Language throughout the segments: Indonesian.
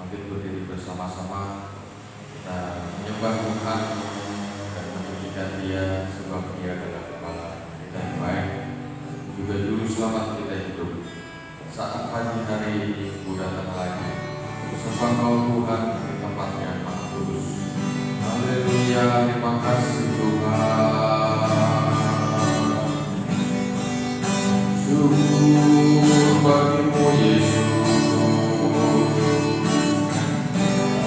bangkit berdiri bersama-sama, kita menyembah Tuhan dan memujikan Dia sebab Dia adalah Kepala kita yang baik, juga Juru Selamat kita hidup. Saat pagi hari ini Ku datang lagi sembah Kau Tuhan di tempat yang Maha Kudus. Haleluya, terima kasih Tuhan. Syukur bagimu Yesus.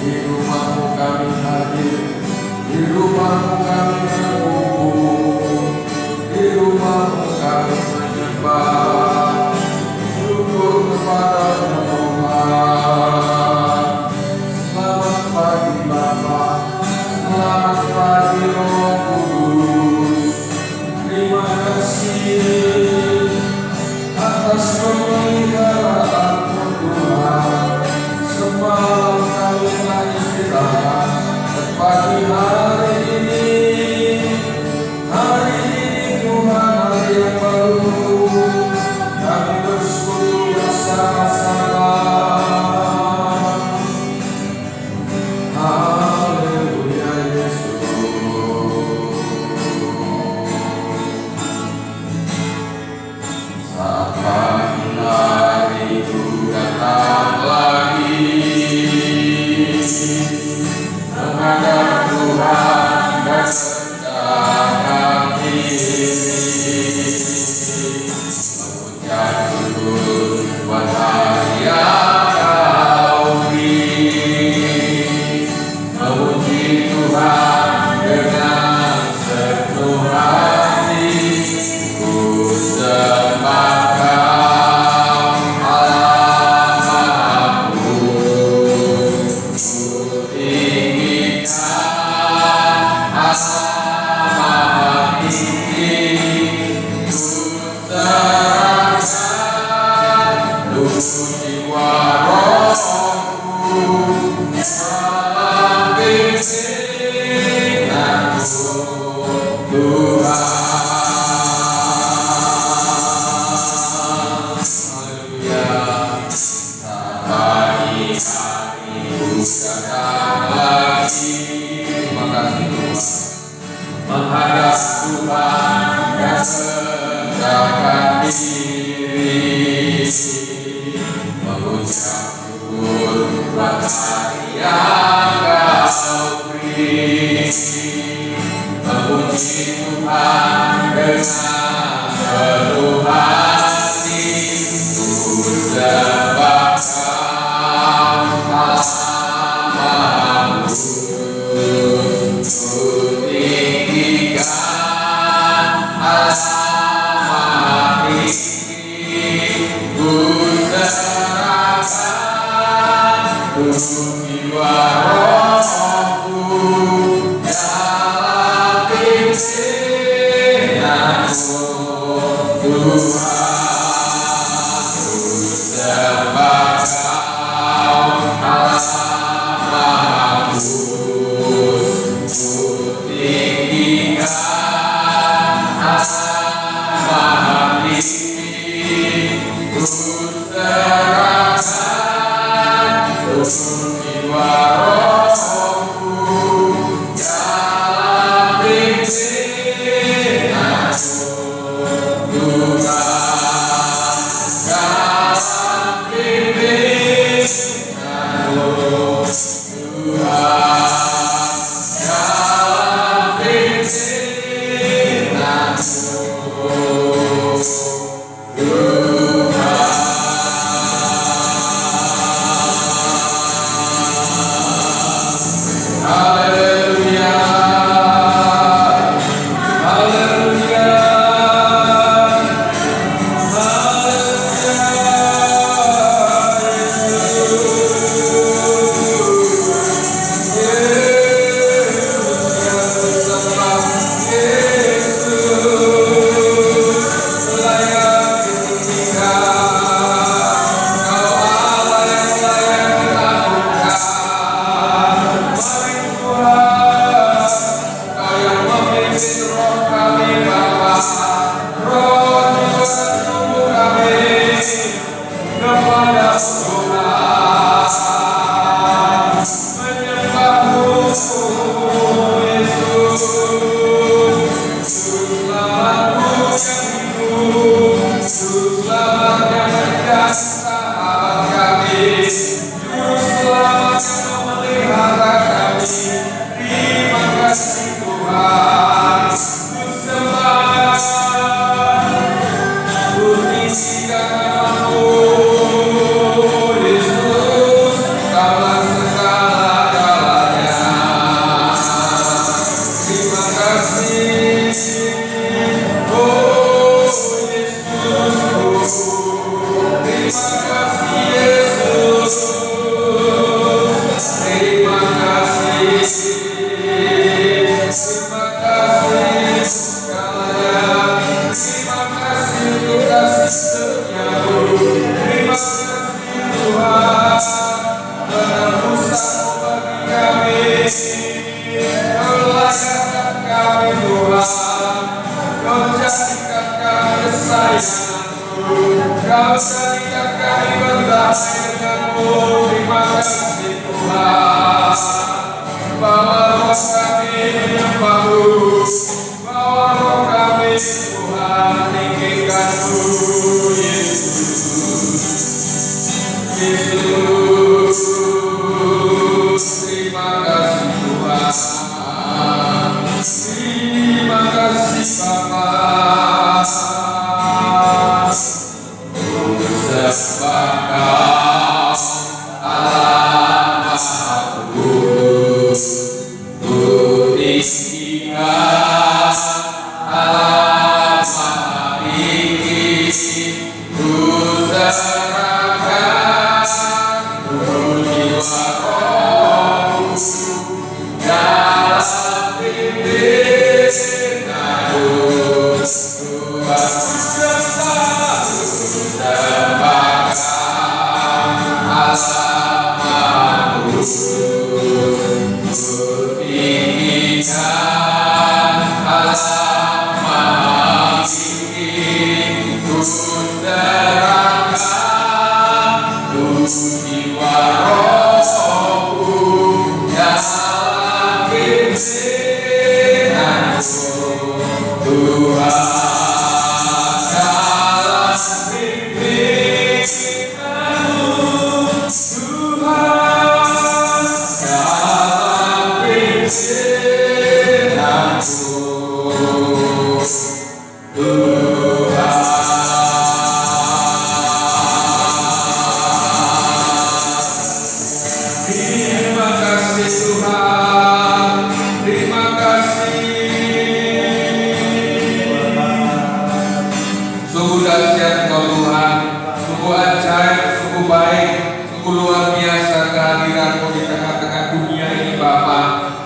Di rumahmu kami hadir, di rumahmu kami berkumpul, di rumahmu kami menyembah. Syukur kepada Tuhan. Selamat pagi Bapa, selamat pagi Roh Kudus. Terima kasih atas pemeliharaan-Mu Tuhan. Semalam kami telah istirahat, dan pagi hari ini Tuhan hari yang baru, kami bersekutu bersama-sama. Haleluya Yesus. Saat pagi hari itu datang lagi menghadap Tuhan dan mendekatkan diri, mengucap syukur buat hari yang Kau beri, memuji Tuhan dengan sepenuh hati. Ku sembah Kau Allah Maha Kudus, ku tinggikan Allah Maha Tinggi, ku serahkan seluruh jiwa rohku dalam pimpinan-Mu Tuhan. Haleluya. Pagi hari datang lagi. Terima kasih Tuhan. Menghadap Tuhan dan mendekatkan diri, mengucap syukur buat hari yang Kau beri, memuji Tuhan dengan seluruh hati. Ku sembah Kau Allah Maha Kudus, ku tinggikan Allah Maha Tinggi, ku serahkan seluruh jiwa rohku dalam pimpinan-Mu Tuhan. Ku sembah Kau Allah Maha Kudus, ku tinggikan Allah Maha Tinggi, ku serahkan seluruh jiwa rohku Terima kasih Tuhan, terima kasih. Sungguh dahsyat Engkau Tuhan, sungguh ajaib, sungguh baik, sungguh luar biasa kehadiran-Mu di tengah-tengah dunia ini Bapa.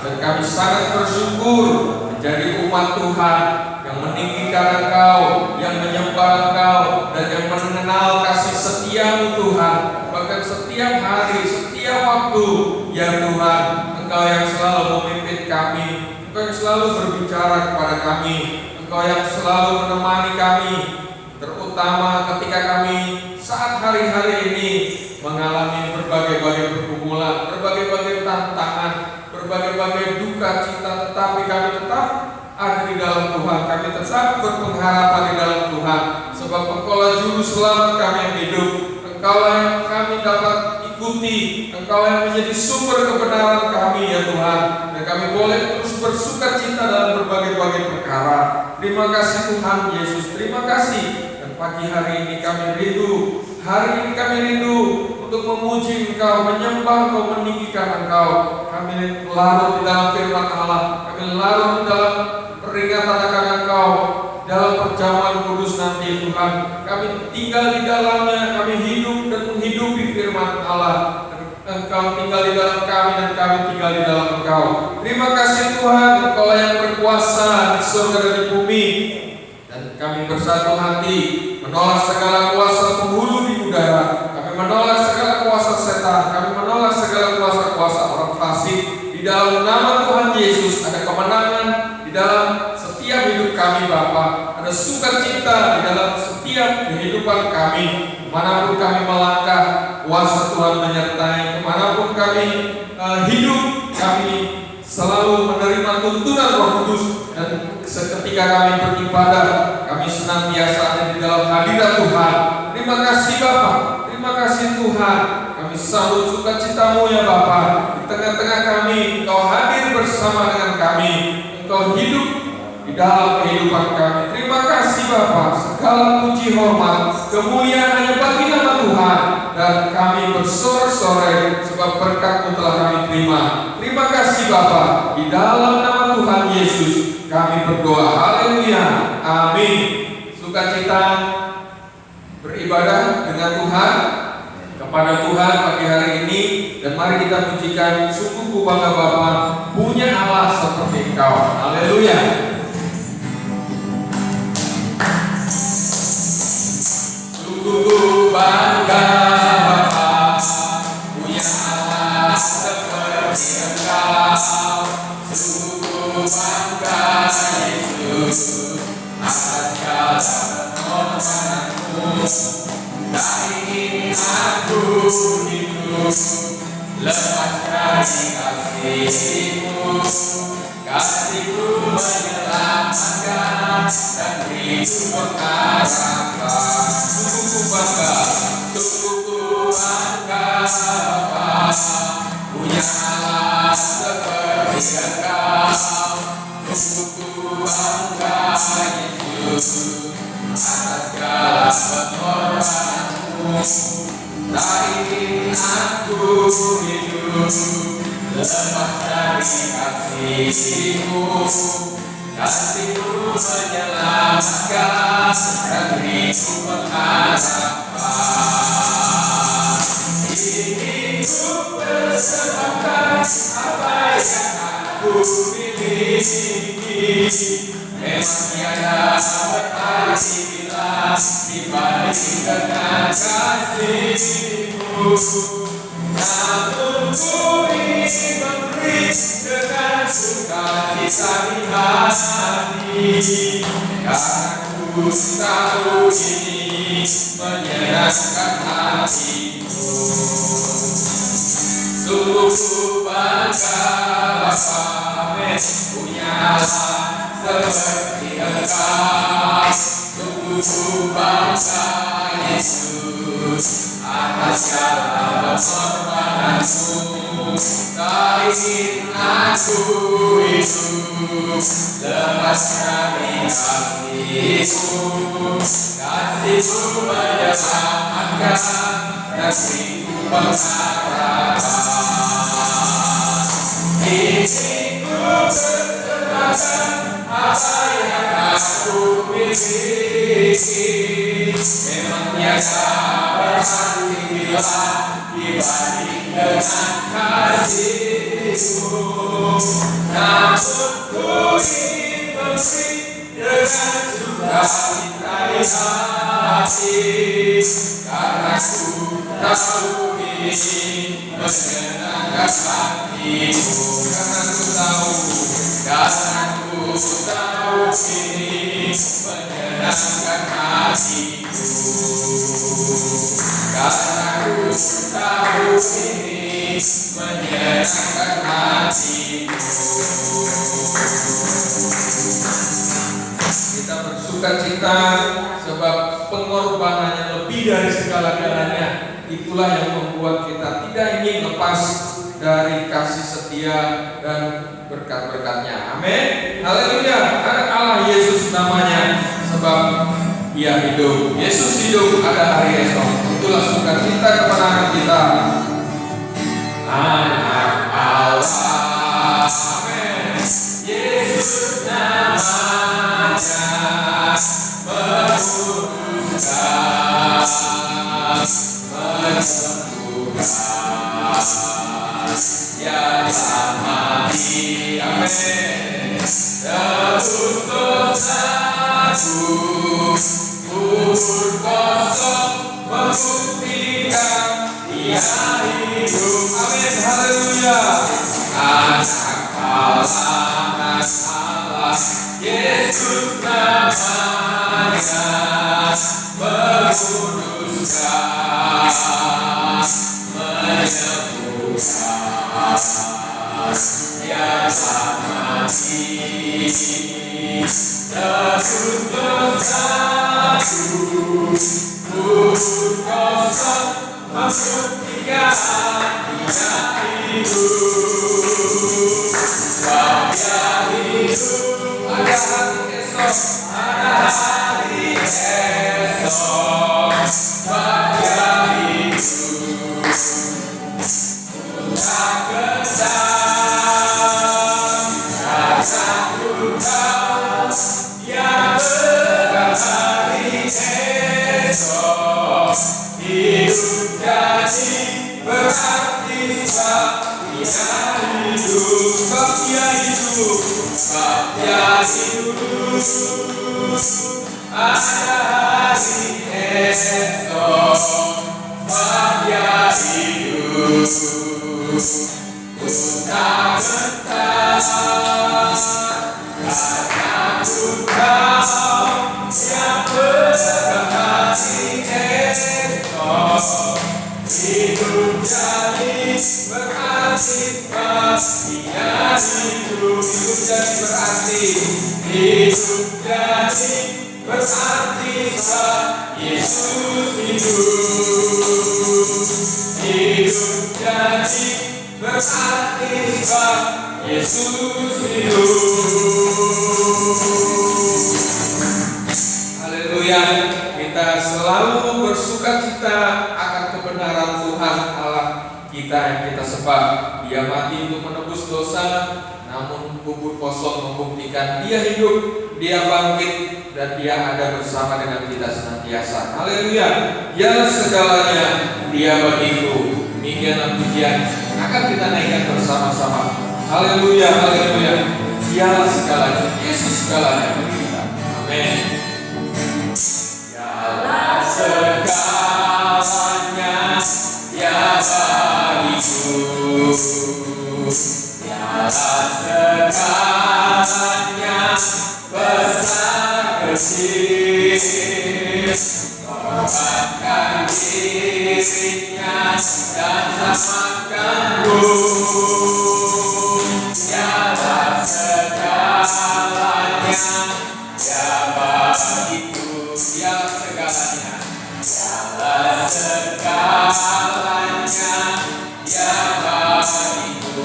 Dan kami sangat bersyukur menjadi umat Tuhan yang meninggikan Engkau, yang menyembah Engkau, dan yang mengenal kasih setia-Mu Tuhan. Bahkan setiap hari, setiap waktu, ya Tuhan, Engkau yang selalu memimpin kami, Engkau yang selalu berbicara kepada kami, Engkau yang selalu menemani kami, terutama ketika kami saat hari-hari ini mengalami berbagai-bagai pergumulan, berbagai-bagai tantangan, berbagai-bagai duka cita, tetapi kami tetap ada di dalam Tuhan. Kami tetap berpengharapan di dalam Tuhan, sebab Engkaulah juru selamat kami yang hidup. Engkaulah yang kami dapat ikuti, Engkau yang menjadi sumber kebenaran kami ya Tuhan. Dan kami boleh terus bersuka cita dalam berbagai-bagai perkara. Terima kasih Tuhan Yesus, terima kasih. Pagi hari ini kami rindu, hari ini kami rindu untuk memuji Engkau, menyembah Engkau, meninggikan Engkau. Kami larut di dalam firman Allah, kami larut di dalam peringatan akan Engkau, dalam perjamuan kudus nanti Tuhan. Kami tinggal di dalamnya, kami hidup dan menghidupi firman Allah. Engkau tinggal di dalam kami dan kami tinggal di dalam Engkau. Terima kasih Tuhan, Engkau yang berkuasa di surga dan di bumi. Dan kami bersatu hati menolak segala kuasa penghulu di udara. Kami menolak segala kuasa setan. Kami menolak segala kuasa-kuasa orang fasik. Di dalam nama Tuhan Yesus ada kemenangan di dalam setiap hidup kami Bapa. Ada sukacita di dalam setiap kehidupan kami. Kemanapun kami melangkah, kuasa Tuhan menyertai. Kemanapun kami hidup, kami selalu menerima tuntunan Roh Kudus. Dan seketika kami beribadah, kami senantiasa ada di dalam hadirat Tuhan. Terima kasih Bapa, terima kasih Tuhan. Kami sambut sukacita-Mu ya Bapa. Di tengah-tengah kami, Engkau hadir bersama dengan kami. Engkau hidup di dalam kehidupan kami. Terima kasih Bapa. Segala puji hormat, kemuliaan hanya bagi nama Tuhan. Dan kami bersorak-sorai sebab berkat-Mu telah kami terima. Terima kasih Bapa. Di dalam nama Tuhan Yesus kami berdoa, haleluya, amin. Sukacita beribadah dengan Tuhan, kepada Tuhan pagi hari ini. Dan mari kita pujikan, sungguh ku bangga Bapa, punya Allah seperti Engkau, haleluya. Sungguh ku bangga Bapa, punya Allah seperti Engkau. Sungguh bangga Yesus atas segala pengorbananmu. Tak ingin aku hidup lepas dari kasih-Mu. Kasih-Mu menyelamatkan dan hidup pengharapan. Sungguh ku bangga Bapa, punya Allah seperti Engkau. Sungguh ku bangga Yesus atas segala pengorbananmu. Tak ingin aku hidup lepas dari kasih-Mu. Kasih-Mu menyelamatkan dan hidup pengharapan. Ingin ku persembahkan apa yang aku miliki. Memang tiada berarti bila dibanding dengan kasih-Mu. Namun ku ingin memberi dengan sukacita di hati, karena ku tahu ini menyenangkan hati-Mu. Sungguh ku bangga Bapa, punya Allah seperti Engkau. Sungguh ku bangga Yesus atas segala pengorbananmu. Tak ingin aku hidup lepas dari kasih-Mu. Kasih-Mu menyelamatkan dan hidup pengharapan. Ku berserahkan apa yang aku miliki. Memang tiada berarti bila dibanding dengan kasih-Mu. Namun ku ingin memberi dengan sukacita di hati, karena ku tahu ini menyenangkan hati-Mu. Karena ku tahu ini menyenangkan hati-Mu. Karena ku tahu ini menyenangkan hati-Mu. Kita bersukacita sebab pengorbanan yang lebih dari segala-galanya. Itulah yang membuat kita tidak ingin lepas dari kasih setia dan berkat-berkatnya. Amin. Haleluya. Karena Allah Yesus namanya, sebab Dia hidup. Yesus hidup, ada hari esok. Itulah sukacita kemenangan kita. Anak Allah. Amin. Yesus namanya, menguduskan, menyembuhkan, Dia telah mati. Amin. Tebus dosaku, kubur kosong membuktikan Dia hidup. Amin. Haleluya. Anak Allah, Yesus namanya, menguduskan, menyembuhkan, Dia telah mati. Tebus dosaku, kubur kosong membuktikan Dia hidup. Sebab Dia hidup, ada hari esok, ada hari esok. Sebab Dia hidup, tak kedam, rasa duka, Dia berat hari esok. Hidup jadi berarti sebab Dia hidup. Sebab Dia hidup, sebab Dia hidup, ada hari esok. Sebab Dia hidup, ku tak gentar, karena ku tahu Dia berat hari esok. Hidup jadi berarti sebab Dia hidup. Hidup jadi berarti, hidup jadi berarti sebab Yesus hidup. Hidup jadi berarti sebab Yesus hidup. Haleluya. Kita selalu bersukacita akan kebenaran Tuhan Allah kita yang kita sembah. Dia mati untuk menebus dosa, namun kubur kosong membuktikan Dia hidup, Dia bangkit, dan Dia ada bersama dengan kita senantiasa. Haleluya. Dia segalanya, Dia bagiku. Demikian pujian akan kita naikkan bersama-sama. Haleluya, haleluya. Dialah segalanya, Yesus segalanya bagi kita. Amin. Dialah segalanya, Dia bagiku. Dialah segalanya, besar kecil, korbankan dirinya dan selamatkanku. Dialah segalanya, Dia bagiku. Dialah segalanya, dialah segalanya, Dia bagiku.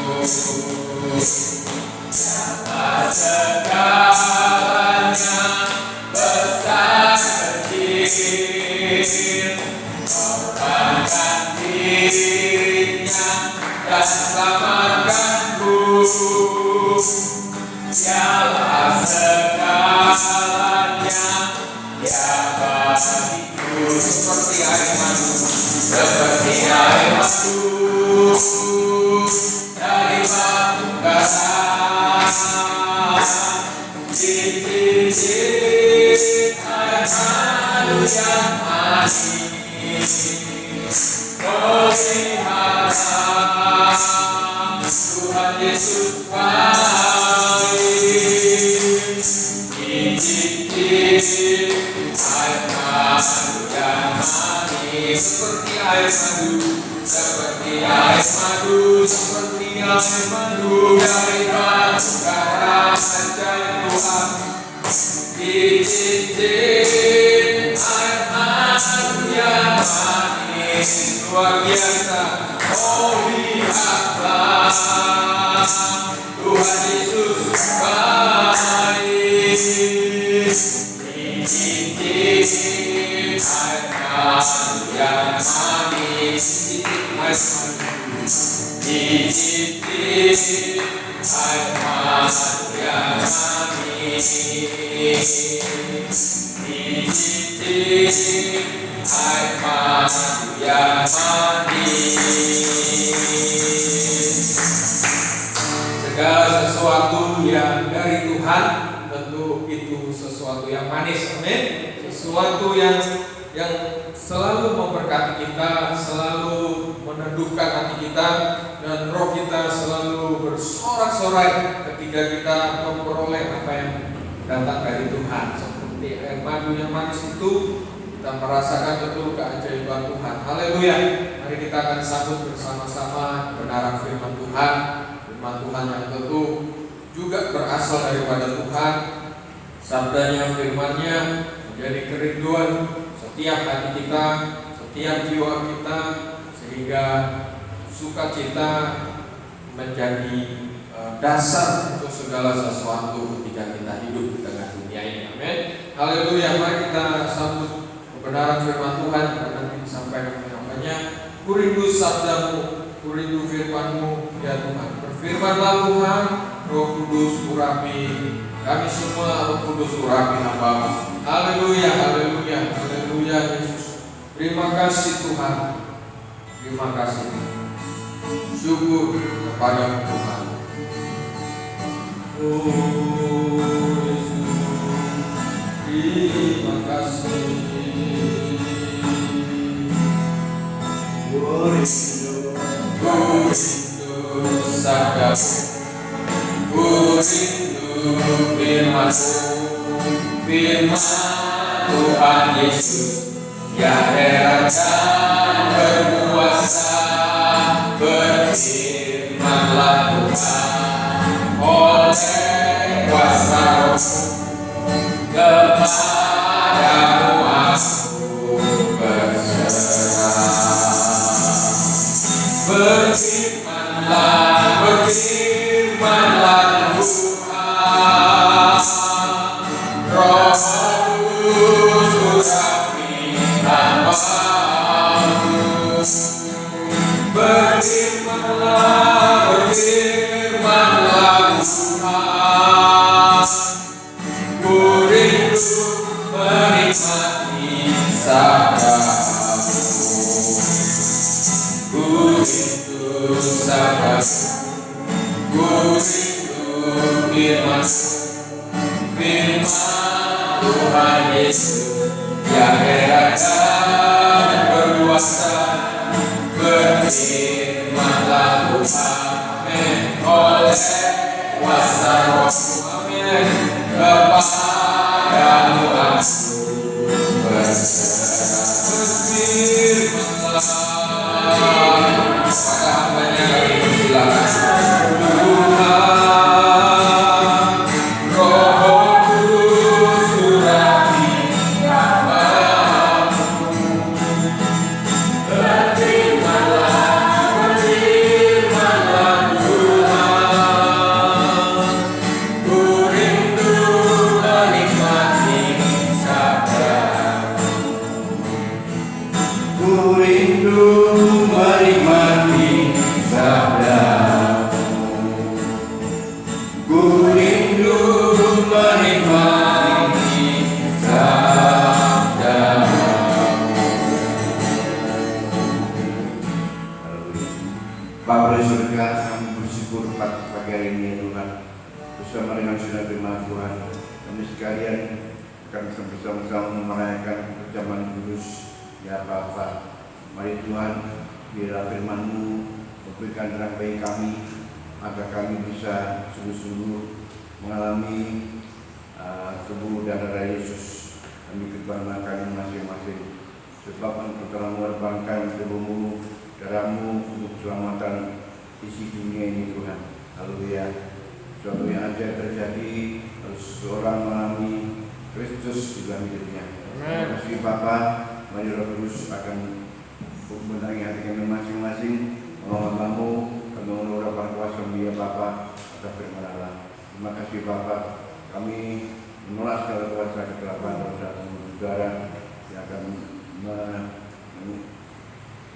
Dialah segalanya, besar kecil, korbankan dirinya dan selamatkanku. Dialah segalanya, Dia bagiku seperti air madu, seperti air madu dari batu karang. Cicip air madu yang manis, pelihara Tuhan Yesus baik. Cicip air madu yang manis, seperti air madu, seperti air madu, seperti air madu dari batu karang saja Tuhan. Cicip air madu yang manis, luar biasa. Oh lihatlah Tuhan Yesus baik. Cicip air madu yang manis, cicip air madu, cicip air madu yang manis, cicip air madu yang manis. Segala sesuatu yang dari Tuhan tentu itu sesuatu yang manis, amin. Sesuatu yang selalu memberkati kita, selalu meneduhkan hati kita, dan roh kita selalu bersorak-sorai ketika kita memperoleh apa yang datang dari Tuhan. Seperti air madu yang manis itu, kita merasakan betul keajaiban Tuhan. Haleluya. Mari kita akan sambut bersama-sama kebenaran firman Tuhan. Firman Tuhan yang tentu juga berasal daripada Tuhan. Sabdanya, firman-Nya menjadi kerinduan setiap hati kita, setiap jiwa kita, sehingga sukacita menjadi dasar untuk segala sesuatu ketika kita hidup di tengah dunia ini. Amin. Haleluya. Mari kita sambut kebenaran firman Tuhan yang nanti disampaikan namanya. Ku rindu sabdamu, ku rindu firman-Mu ya Tuhan. Berfirmanlah Tuhan, Roh Kudus urapi kami semua, Roh Kudus urapi hamba-Mu. Haleluya, haleluya, haleluya Yesus. Terima kasih Tuhan. Terima kasih. Syukur kepada Tuhan. Oh Yesus, terima kasih. Ku rindu sabdamu, ku rindu firman-Mu, firman Tuhan Yesus yang heran dan berkuasa. Berfirmanlah Tuhan oleh kuasa Roh-Mu, kepadamu aku berserah. Berfirmanlah Tuhan, Roh Kudus urapi hamba-Mu. Berfirmanlah Tuhan, ku rindu menikmati sabda-Mu. Ku rindu sabda-Mu, ku rindu firman-Mu, firman Tuhan Yesus yang heran dan berkuasa. Berfirmanlah Tuhan, amin, oleh kuasa Roh-Mu, amin, kepadamu aku berserah. Berfirmanlah kepada hamba-Nya, kami persilakan. Tuhan, Roh Kudus urapi hamba-Mu. Berfirmanlah Tuhan, ku rindu menikmati sabda-Mu. di surga, kami bersyukur pagi hari ini ya Tuhan. Bersama dengan saudara firman Tuhan, kami sekalian akan bersama-sama merayakan perjamuan kudus ya Bapa. Mari Tuhan, biarlah firman-Mu memberikan terang bagi kami, agar kami bisa sungguh-sungguh mengalami tubuh dan darah Yesus. Kami kepada kami masing-masing, sebab Engkau telah mengorbankan tubuh-Mu, darah-Mu untuk keselamatan isi dunia ini Tuhan. Haleluya. Suatu yang ajaib terjadi, seseorang mengalami Kristus di dalam hidupnya. Terima kasih Bapa. Mari Roh Kudus akan membenahi hati kami masing-masing, menghamba-Mu, kami menurunkan kuasa Dia Bapa atas firman Allah. Terima kasih Bapa. Kami menolak segala kuasa kegelapan dosa dan udara yang akan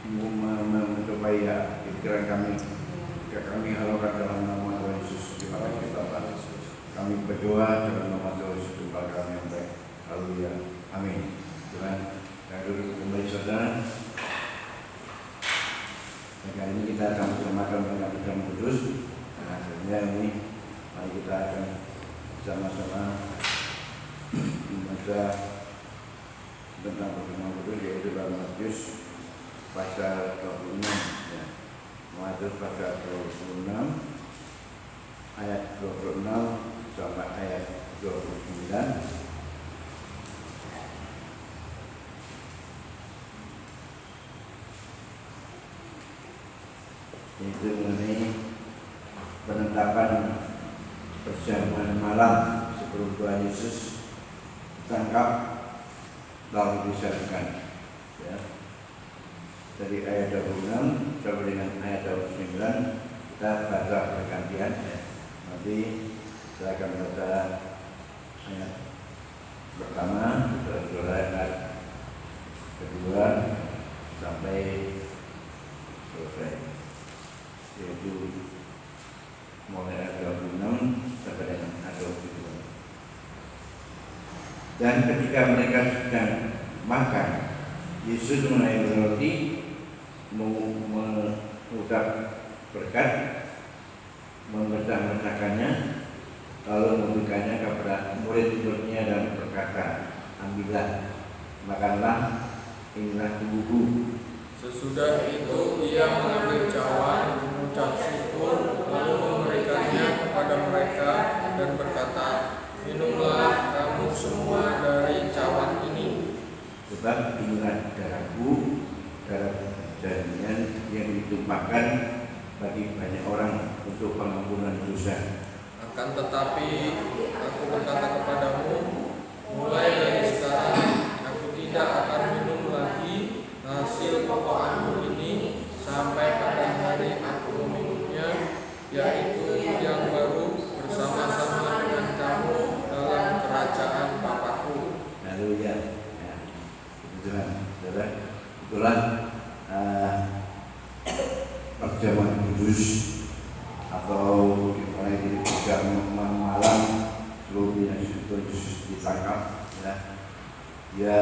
mencobai pikiran kami. Jika kami halaukan dalam nama Tuhan Yesus. Terima kasih Bapa. Kami berdoa dalam nama Tuhan Yesus, Tuhan kami yang baik. Haleluya. Amin. Tuhan, saya duduk kembali saudara. Kali ini kita akan bersama-sama dengan perjamuan kudus. Nah, akhirnya ini mari kita akan bersama-sama membaca tentang perjamuan kudus, yaitu dalam Matius pasal 26 ya. Matius pasal 26 ayat 26 sampai ayat 29. Itu mengenai penetapan perjamuan malam sebelum Tuhan Yesus ditangkap lalu disalibkan ya. Dari ayat 26 sampai dengan ayat 29 kita baca bergantian ya. Nanti saya akan baca ayat pertama, ayat kedua sampai selesai, yaitu mulai ayat 26 sampai dengan ayat 27. Dan ketika mereka sedang makan, Yesus menaikkan roti, mengucap berkat, memecah-mecahkannya, lalu memberikannya kepada murid-muridnya dan berkata, ambillah, makanlah, inilah tubuhku. Sesudah itu ia mengambil cawan, mengucap syukur, lalu memberikannya kepada mereka dan berkata, minumlah kamu semua dari cawan ini, sebab inilah darahku, darah perjanjian yang ditumpahkan bagi banyak orang untuk pengampunan dosa. Akan tetapi aku berkata kepadamu, mulai dari sekarang aku tidak akan minum lagi hasil pekoanmu ini sampai pada hari aku meminumnya, yaitu yang baru bersama-sama dengan kamu dalam kerajaan Bapakku. Haleluya. Ya, itulah perjamuan kudus atau dimulai dari perjamuan malam sebelum Yesus ditangkap ya. Dia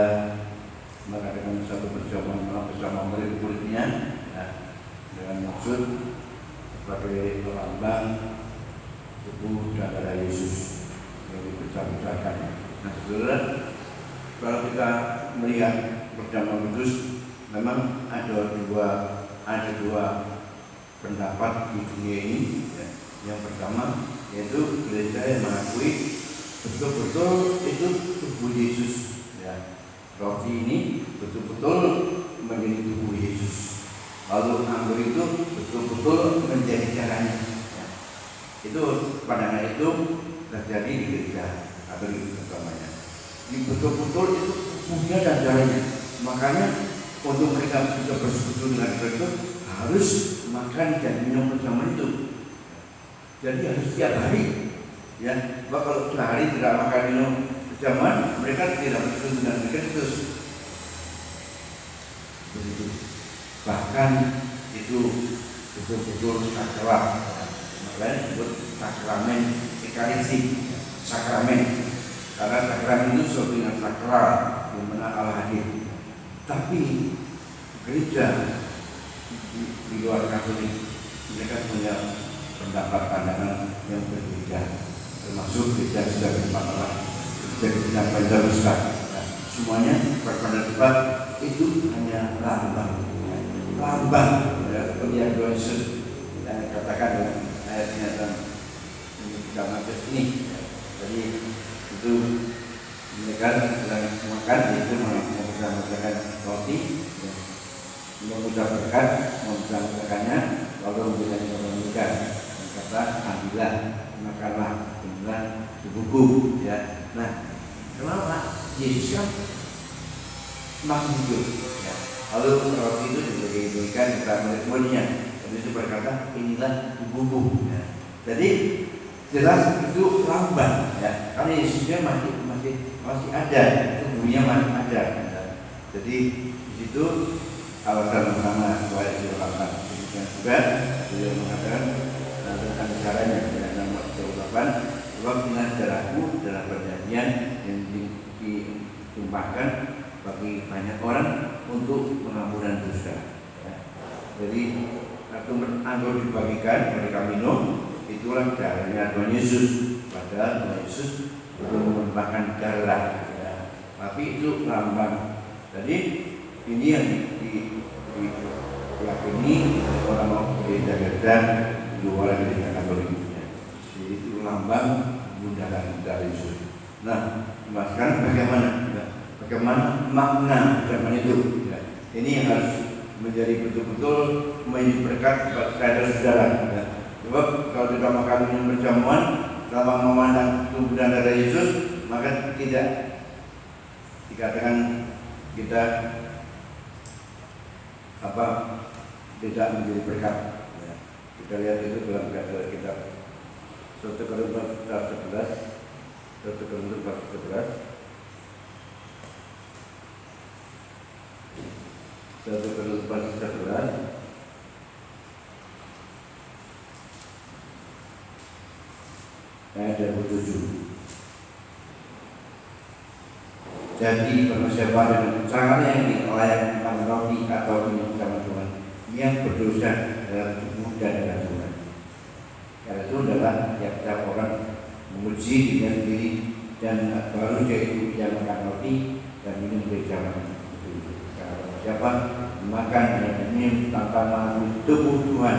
mengadakan satu perjamuan malam bersama murid-muridnya ya, dengan maksud sebagai lambang tubuh dan darah Yesus yang dipecah-pecahkan. Nah, saudara, kalau kita melihat perjamuan kudus, memang ada dua pendapat di dunia ini ya. Yang pertama yaitu gereja yang mengakui betul-betul itu tubuh Yesus ya. Roti ini betul-betul menjadi tubuh Yesus, lalu anggur itu betul-betul menjadi darahnya ya. Itu pandangan itu terjadi di gereja atau di agamanya. Ini betul-betul itu tubuhnya dan darahnya. Makanya untuk mereka bisa bersekutu dengan Kristus harus makan dan minum bersama itu. Jadi harus setiap hari ya. Bahwa kalau sehari tidak makan minum berjamaah, mereka tidak bersekutu dengan Kristus. Begitu. Bahkan itu betul-betul sakral. Makanya disebut sakramen Ekaristi, sakramen. Karena sakramen itu sesuatu yang sakral, yang mana Allah hadir. Tapi gereja di luar Katolik mereka punya pendapat pandangan yang berbeda, termasuk kita sebagai masalah dan pendapat semuanya berpendapat itu hanya lambang seperti yang Tuhan Yesus yang katakan dalam ayatnya dalam Matius ini. Jadi itu mereka sedang makan, itu mengucapkan roti, mengucapkan berkatnya, lalu memberikan kepada mereka dan kata ambillah, makanlah, inilah tubuhku. Ya. Nah, kenapa Yesus kan masih hidup? Ya. Lalu roti itu diberikan kepada murid-muridnya, dan itu berkata inilah tubuhku. Ya. Jadi jelas itu lambang, ya, karena Yesusnya masih ada, tubuhnya masih ada. Ya. Jadi di situ alasan utama supaya dilakukan. Demikian juga beliau mengatakan tentang caranya dalam ucapan sebab inilah darahku dalam perjanjian yang ditumpahkan bagi banyak orang untuk pengampunan dosa. Ya. Jadi satu anggur dibagikan mereka minum, itulah darahnya Tuhan Yesus. Padahal Tuhan Yesus belum menumpahkan darah, ya. Tapi itu lambang. Jadi ini yang diyakini orang gereja-gereja di luar gereja Katolik. Jadi itu lambang bundaran dari Yesus. Nah, sekarang bagaimana makna zaman itu? Ya. Ini yang harus menjadi betul-betul menjadi berkat kepada saudara-saudara. Ya. Sebab kalau kita makan minum berjamuan selama memandang tubuh dan darah Yesus, maka tidak dikatakan kita tidak menjadi berkat. Ya. Kita lihat itu dalam kitab 1 Korintus 11. 1 Korintus 11. 1 Korintus 11 ayat 27. Jadi barang siapa dengan cara yang layak makan roti atau minum sama Tuhan yang berdosa dalam tubuh dan dalam Tuhan. Karena itu adalah tiap-tiap orang memuji dirinya sendiri dan baru dia itu yang makan roti dan minum bersama. Karena siapa makan dan minum tanpa mengakui tubuh Tuhan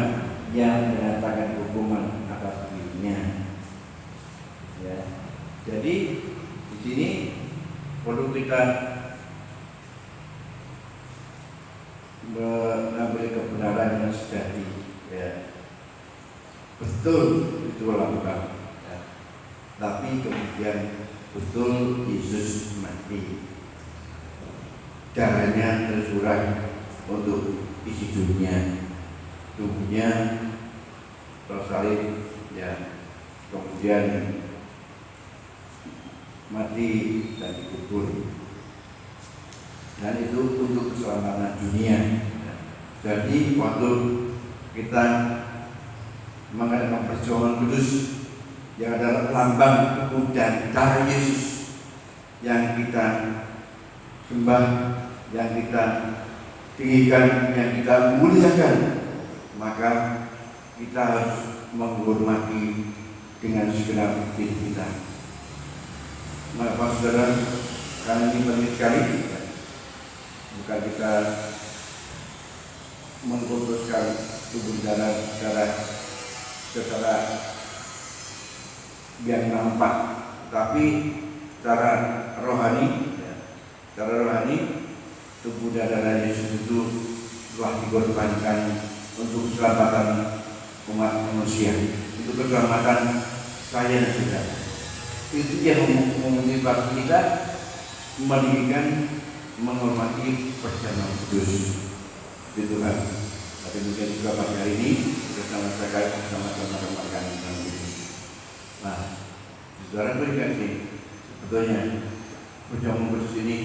yang mendatangkan hukuman atas dirinya. Ya. Jadi di sini perlu kita mengambil kebenaran yang sejati. Ya. Betul itu lakukan. Ya. Tapi kemudian betul Yesus mati. Darahnya tercurah untuk isi dunia, tubuhnya tersalib, ya. Kemudian mati dan dikubur, dan itu untuk keselamatan dunia. Jadi waktu kita mengadakan perjuangan kudus yang adalah lambang tubuh dan darah Yesus yang kita sembah, yang kita tinggikan, yang kita muliakan, maka kita harus menghormati dengan segenap diri kita. Maka saudara, karena ini penting sekali, bukan kita mengkultuskan tubuh darah secara yang nampak, tapi secara rohani, tubuh darah Yesus itu telah dikorbankan untuk keselamatan umat manusia, untuk keselamatan saya dan saudara. Itu yang memotivasi kita mendirikan, menghormati perjamuan kudus. Gitu kan. Tapi mungkin juga pada hari ini bersama saya sama-sama merayakan perjamuan kudus. Nah, saudara berikan sih, sebetulnya perjamuan kudus ini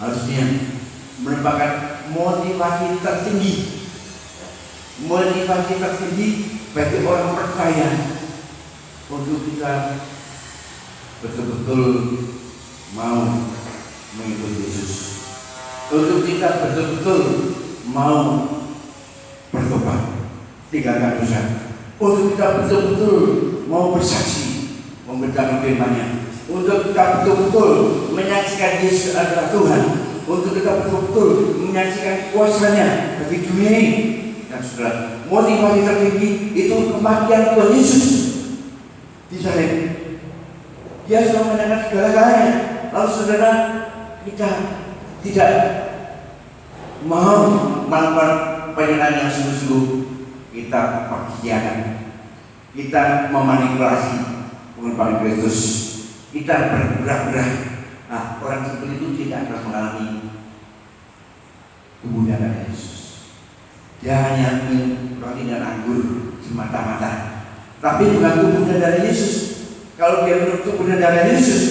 harusnya merupakan motivasi tertinggi bagi orang percaya untuk kita betul-betul mau mengikuti Yesus, untuk kita betul-betul mau bertobat, tinggalkan dosa. Untuk kita betul-betul mau bersaksi, memberitakan firman-Nya. Untuk kita betul-betul menyaksikan Yesus adalah Tuhan. Untuk kita betul-betul menyaksikan kuasa-Nya bagi dunia ini. Dan saudara, motivasi tertinggi itu kematian Tuhan Yesus di salib. Dia sudah menangkan segala-galanya. Lalu saudara, kita tidak mau melakukan penyerahan yang sungguh-sungguh. Kita pengkhianat, kita memanipulasi pengorbanan Kristus, kita berpura-pura. Nah, orang seperti itu tidak akan mengalami kemuliaan Yesus. Dia hanya minum roti dan anggur semata-mata, tapi bukan tubuh dan darah Yesus. Kalau dia minum tubuh dan darah Yesus,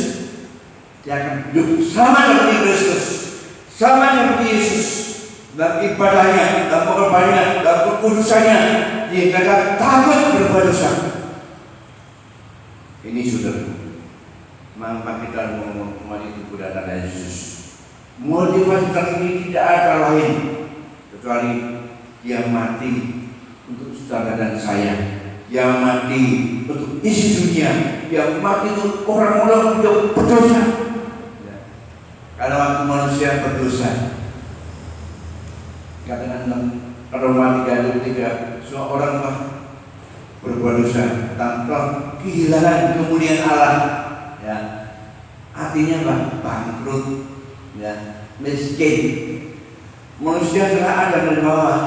dia akan hidup sama seperti Kristus, sama seperti Yesus. Dalam ibadahnya, dalam pengorbanannya, dalam kekudusannya, dia kata takut berbuat dosa. Ini sudah mengapa kita menghormati tubuh dan darah Yesus. Motivasi tertinggi tidak ada lain kecuali dia mati untuk saudara dan saya, dia mati untuk isi dunia, dia mati untuk orang-orang yang berdosa. Karena waktu manusia berdosa, katakan Roma 3:3, semua orang berbuat dosa tanpa kehilangan kemuliaan Allah. Ya, artinya bangkrut, ya, miskin. Manusia telah ada dari bawah,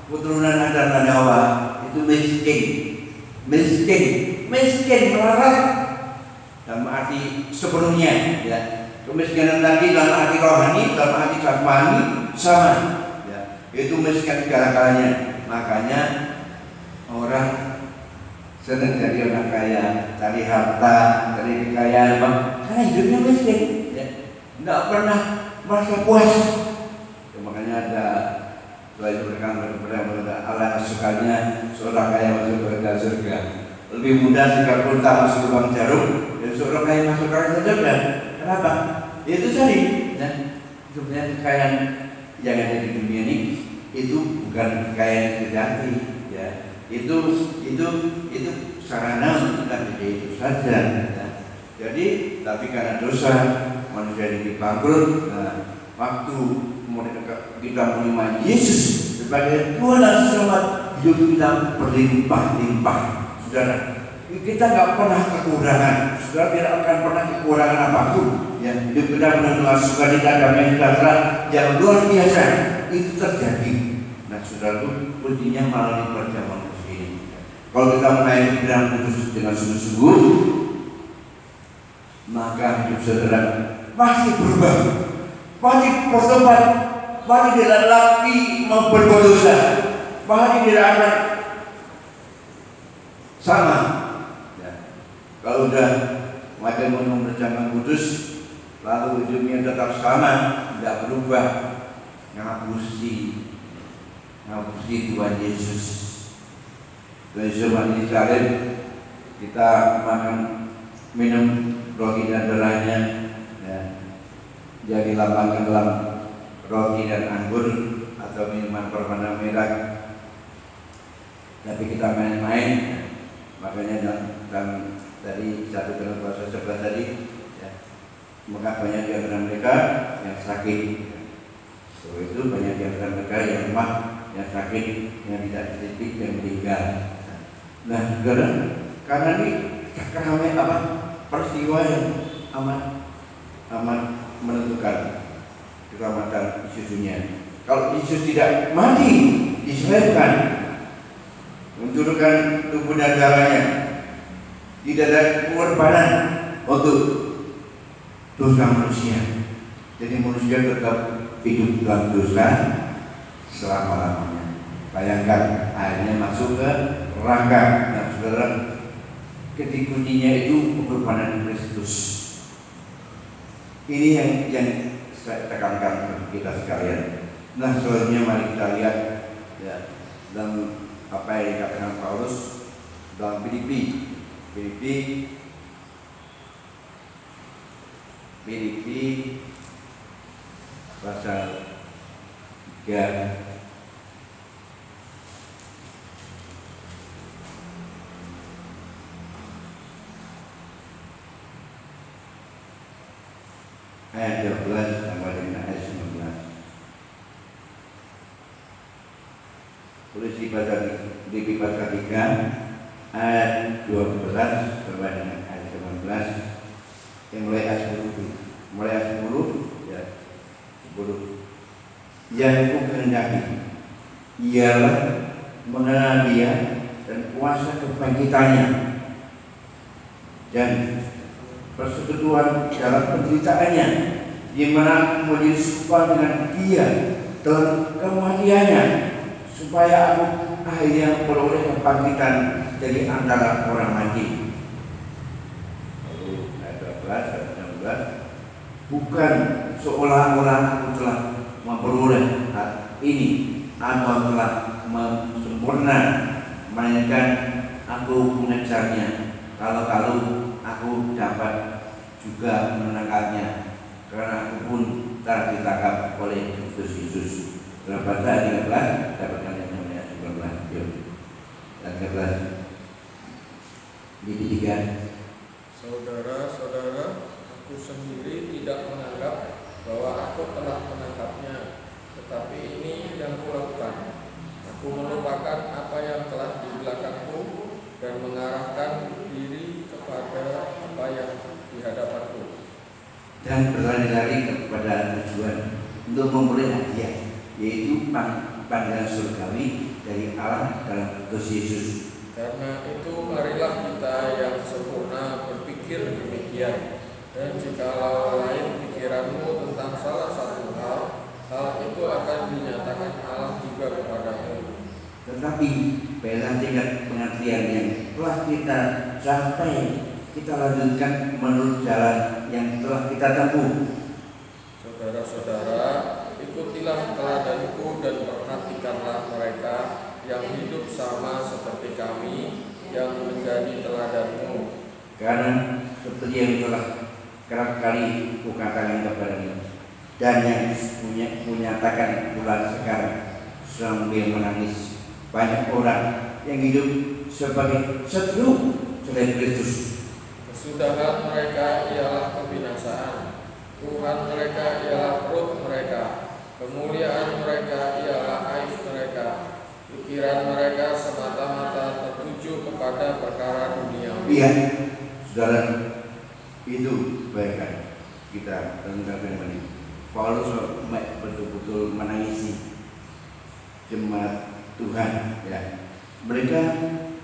keturunan Adam dan Hawa itu miskin melarat dalam arti sepenuhnya. Ya, kemiskinan tadi dalam arti rohani, dalam arti jasmani sama. Itu miskin segala-galanya. Makanya orang senang jadi orang kaya, cari harta, cari kekayaan, karena hidupnya miskin, ya. Tidak pernah merasa puas. Ya, makanya ada doa yang berkata Allah sukanya seorang kaya masuk ke surga. Lebih mudah jika unta masuk lubang jarum dan seorang kaya masuk ke surga. Kenapa? Itu tadi, ya. Sebenarnya kekayaan yang ada di dunia ini itu bukan kekayaan sejati, ya. Itu sarana untuk kita jadi itu saja, ya. Jadi tapi karena dosa manusia ini bangkrut. Nah, waktu kita menerima Yesus sebagai Tuhan dan Selamat, hidup kita berlimpah-limpah, saudara. Kita nggak pernah kekurangan, saudara tidak akan pernah kekurangan apapun. Ya, hidup kita penuh sukacita, damai sejahtera yang luar biasa itu terjadi. Nah, saudara, kuncinya melalui perjamuan ini. Kalau kita menaiki dalam kudus dengan sungguh-sungguh, maka hidup saudara pasti berubah, pasti bertobat, pasti tidak lagi mau berbuat dosa, pasti tidak akan sama. Ya. Kalau sudah macam minum perjamuan kudus, lalu hidupnya tetap sama, tidak berubah, ngapusi Tuhan Yesus. Dari zaman ini kita makan minum roti dan darahnya, ya. Jadi lambangkan dalam roti dan anggur atau minuman berwarna merah. Tapi kita main-main, makanya dan dari 1 Korintus 11 tadi, ya, maka banyak di antara mereka yang sakit. So, itu banyak di antara mereka yang lemah, yang sakit, yang tidak sedikit, yang meninggal. Nah, karena ini peristiwa yang amat menentukan keselamatan Yesus dunia. Kalau Yesus tidak mati, disalibkan, menurunkan tubuh dan darahnya, tidak ada pengorbanan untuk dosa manusia. Jadi manusia tetap hidup dalam dosa selama-lamanya. Bayangkan akhirnya masuk ke neraka. Nah, saudara, ketika kuncinya itu pengorbanan Kristus. Ini yang saya tekankan kita sekalian. Nah, selanjutnya mari kita lihat, ya, dalam apa yang dikatakan Paulus dalam Filipi pasal 3 ayat 12 sampai dengan ayat 19. Polisi pasal 3 ayat 12 sampai dengan ayat 19. Yang mulai ayat 10, ya 10. Yang ku kehendaki ialah mengenal Dia dan kuasa kebangkitannya dan persekutuan dalam penderitaannya, di mana aku menjadi serupa dengan Dia dalam kematiannya, supaya aku akhirnya beroleh kebangkitan dari antara orang mati. Lalu ayat 12 dan 16, bukan seolah-olah aku telah memperoleh hal ini atau telah sempurna, melainkan aku mengejarnya kalau aku dapat juga menangkapnya, karena aku pun telah ditangkap oleh Kristus Yesus. Dalam bahasa 13 dapatkan yang namanya 19 dan 13 di ketiga. Saudara-saudara, aku sendiri tidak menganggap bahwa aku telah menangkapnya, tetapi ini yang kulakukan. Aku melupakan apa yang telah di belakangku dan mengarahkan diri kepada apa yang di hadapanku, dan berlari-lari kepada tujuan untuk memperoleh hadiah, yaitu panggilan surgawi dari Allah dalam Kristus Yesus. Karena itu marilah kita yang sempurna berpikir demikian. Dan jikalau lain pikiranmu tentang salah satu hal itu akan dinyatakan Allah juga kepadamu. Tetapi bela tingkat pengertian yang telah kita capai, kita lanjutkan menurut jalan yang telah kita tempuh. Saudara-saudara, ikutilah teladanku dan perhatikanlah mereka yang hidup sama seperti kami yang menjadi teladanmu. Karena seperti yang telah kerap kali kukatakan kepadamu, dan yang kunyatakan pula sekarang sambil menangis, banyak orang yang hidup sebagai seteru selain Kristus. Kesudahan mereka ialah kebinasaan, Tuhan mereka ialah perut mereka, kemuliaan mereka ialah aib mereka, pikiran mereka semata-mata tertuju kepada perkara duniawi. Iya, saudara, itu baikkan kita dengarkan ini. Paulus betul-betul menangisi jemaat Tuhan, ya. Mereka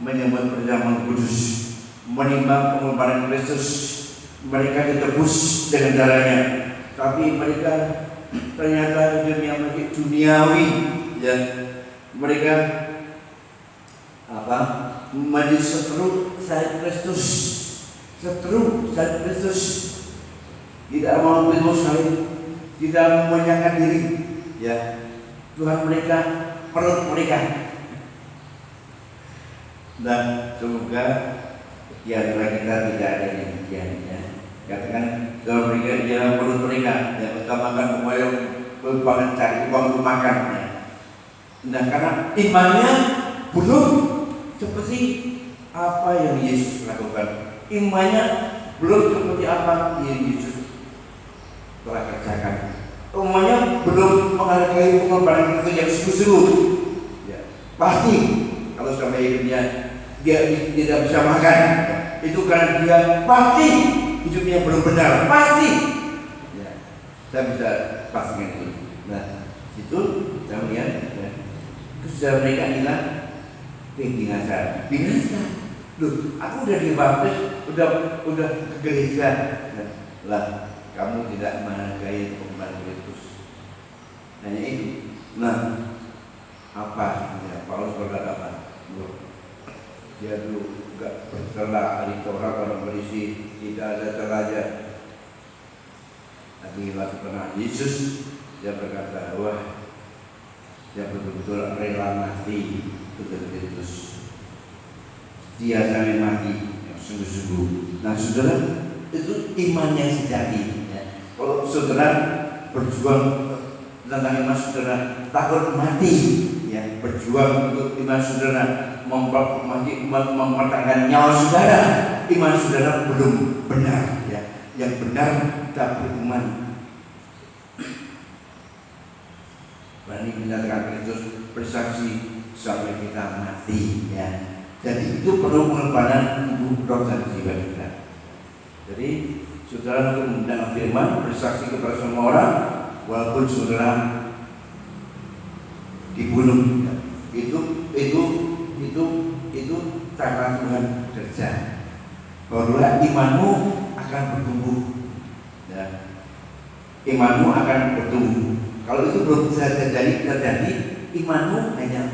menyambut perjamuan kudus, menimbang pengorbanan Kristus. Mereka ditebus dengan darahnya, tapi mereka ternyata hidupnya masih duniawi, ya. Mereka menjadi seteru salib Kristus, tidak mau pikul salib, tidak menyangka diri, ya. Tuhan mereka perut mereka. Dan semoga di antara kita tidak ada yang demikian, ya. Katakan kalau mereka di dalam perut mereka, ya, utamakan upaya berbangun cari uang untuk makan, ya. Nah, karena imannya belum seperti apa yang Yesus lakukan, imannya belum seperti apa yang Yesus telah kerjakan, imannya belum menghargai pengorbanan itu yang sungguh-sungguh, ya. Pasti kalau sampai hidupnya dia tidak bisa makan, itu karena dia pasti hidupnya belum benar, pasti, ya. Saya bisa pastikan itu. Nah, itu saya melihat, ya, kesudahan mereka adalah binasa. Loh, aku udah dibaptis, udah ke gereja, nah, lah kamu tidak menghargai pengorbanan Kristus. Hanya itu. Nah, apa sebenarnya Paulus berkata apa? Dia dulu enggak bercela hari Taurat, orang berisi tidak ada celahnya. Tapi waktu kenal Yesus, dia berkata, wah, dia betul-betul rela mati untuk Kristus. Dia sampai mati yang sungguh-sungguh. Nah, saudara, itu iman yang sejati, ya. Kalau saudara berjuang tentang iman saudara, takut mati, ya, berjuang untuk iman saudara, mempertahankan nyawa saudara, iman saudara belum benar, ya. Yang benar kita beriman berani menyatakan Kristus, bersaksi sampai kita mati, ya. Jadi itu perlu pengorbanan tubuh, roh dan jiwa kita. Jadi saudara untuk mendengar firman, bersaksi kepada semua orang, walaupun saudara dibunuh, ya. Itu cara Tuhan kerja. Barulah imanmu akan bertumbuh, ya. Imanmu akan bertumbuh. Kalau itu belum bisa terjadi, imanmu hanya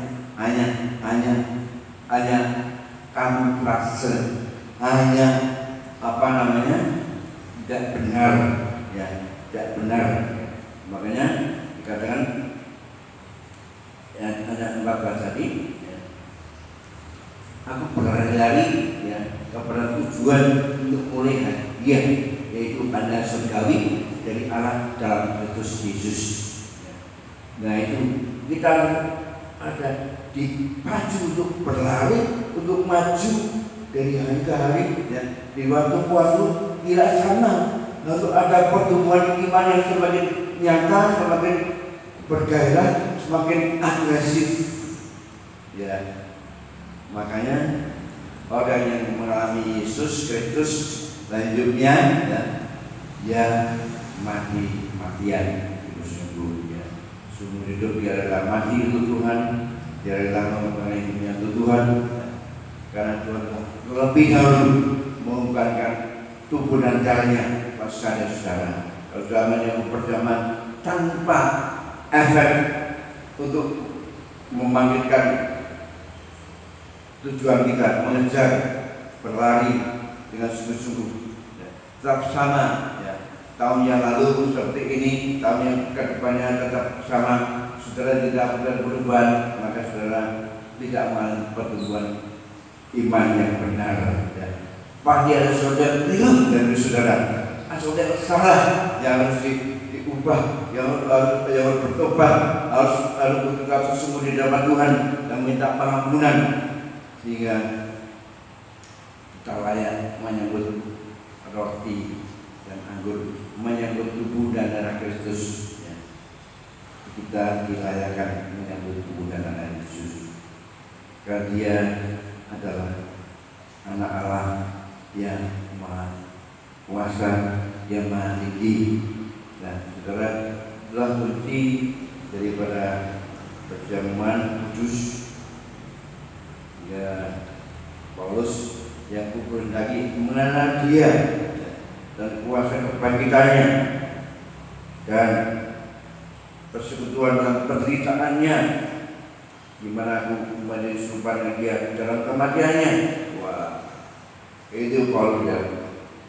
kamuflase, hanya tidak benar, ya, tidak benar. Makanya dikatakan ya, ada 14 tadi, ya, aku berlari-lari, ya, kepada tujuan untuk mulai hadiah, yaitu tanda surgawi dari Allah dalam Kristus Yesus. Nah itu kita ada dipacu untuk berlari, untuk maju dari hari ke hari, ya. Di waktu tidak sama, harus ada pertumbuhan iman yang semakin nyata, semakin bergairah, semakin agresif, ya. Makanya orang yang mengalami Yesus Kristus dalam hidupnya, ya, dia mati-matian, sungguh, ya. Sungguh hidup dia adalah mati untuk Tuhan, dia adalah mengorbankan hidupnya untuk Tuhan, ya. Karena Tuhan lebih dahulu mengorbankan tubuh dan darahnya pasca saudara. Kalau zaman yang perjaman tanpa efek untuk membangkitkan tujuan kita, mengejar, berlari dengan sungguh-sungguh, ya. Tetap sama, ya. Tahun yang lalu seperti ini, tahun yang kedepannya tetap sama. Saudara tidak berubah, maka saudara tidak mengalami pertumbuhan iman yang benar, ya. Pasti ada saudara keliru dari saudara, ada saudara salah yang harus diubah, yang harus bertobat, harus bertukar sesungguh di dalam Tuhan dan minta pengampunan, sehingga kita layak menyambut roti dan anggur, menyambut tubuh dan darah Kristus, ya. Kita dilayakkan menyambut tubuh dan darah Yesus, karena Dia adalah anak Allah yang maha kuasa, yang maha tinggi. Dan saudara, adalah kunci daripada perjamuan kudus, ya. Paulus yang lagi mengenal Dia dan kuasa kebangkitannya dan persekutuan dalam penderitaannya, di mana aku menjadi serupa dengan Dia dalam kematiannya. Wah, itu Paulus yang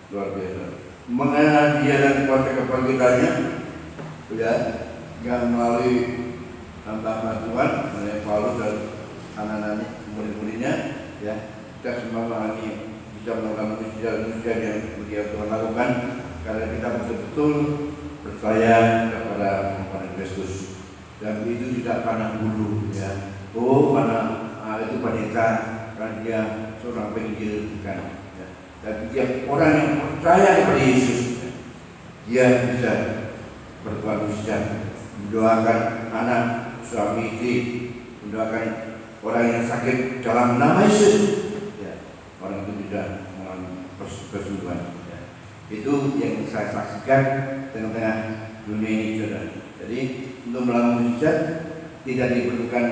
luar biasa. Mengenal Dia dan kuasa kebangkitannya, ya, yang melalui tambah Tuhan, melalui Paulus dan anak-anak murid-muridnya, ya. Kita semua mengalami bisa melakukan mujizat yang Tuhan lakukan karena kita betul-betul percaya kepada Tuhan Kristus, dan itu tidak pandang bulu, ya. Oh, mana itu pendeta, karena dia seorang penginjil, bukan, ya. Dan setiap orang yang percaya kepada Yesus, ya, dia bisa berbuat mujizat, mendoakan anak, suami istri, mendoakan orang yang sakit dalam nama Yesus, ya. Orang itu bisa mengalami kesembuhan, ya. Itu yang saya saksikan tengah-tengah dunia ini, saudara. Jadi untuk melakukan mujizat tidak diperlukan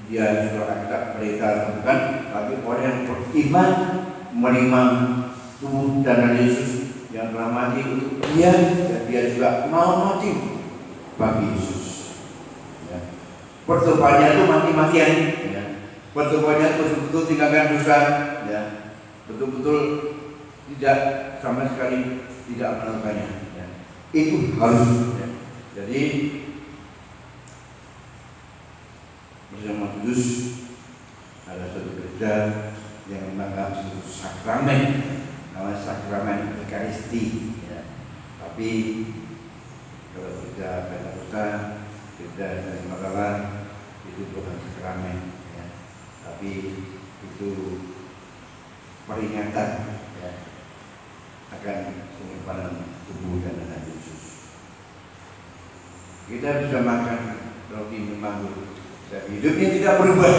dia seorang pendeta atau bukan, tapi orang yang beriman menerima tubuh dan darah Yesus yang telah mati untuk dia, dan dia juga mau mati bagi Yesus, ya. Pertobatannya itu mati-matian, ya. Pertobatannya betul-betul tinggalkan dosa, ya. Betul-betul tidak sama sekali tidak melakukannya, ya. Itu harus, ya. Jadi bersama kudus ada satu gereja yang menganggap satu sakramen, namanya sakramen Ekaristi, ya. Tapi kalau gereja Pentakosta, gereja dari Makassar, itu bukan sakramen, ya. Tapi itu peringatan, ya, akan pengorbanan tubuh dan darah Yesus. Kita bisa makan roti manggur, tapi hidupnya tidak berubah.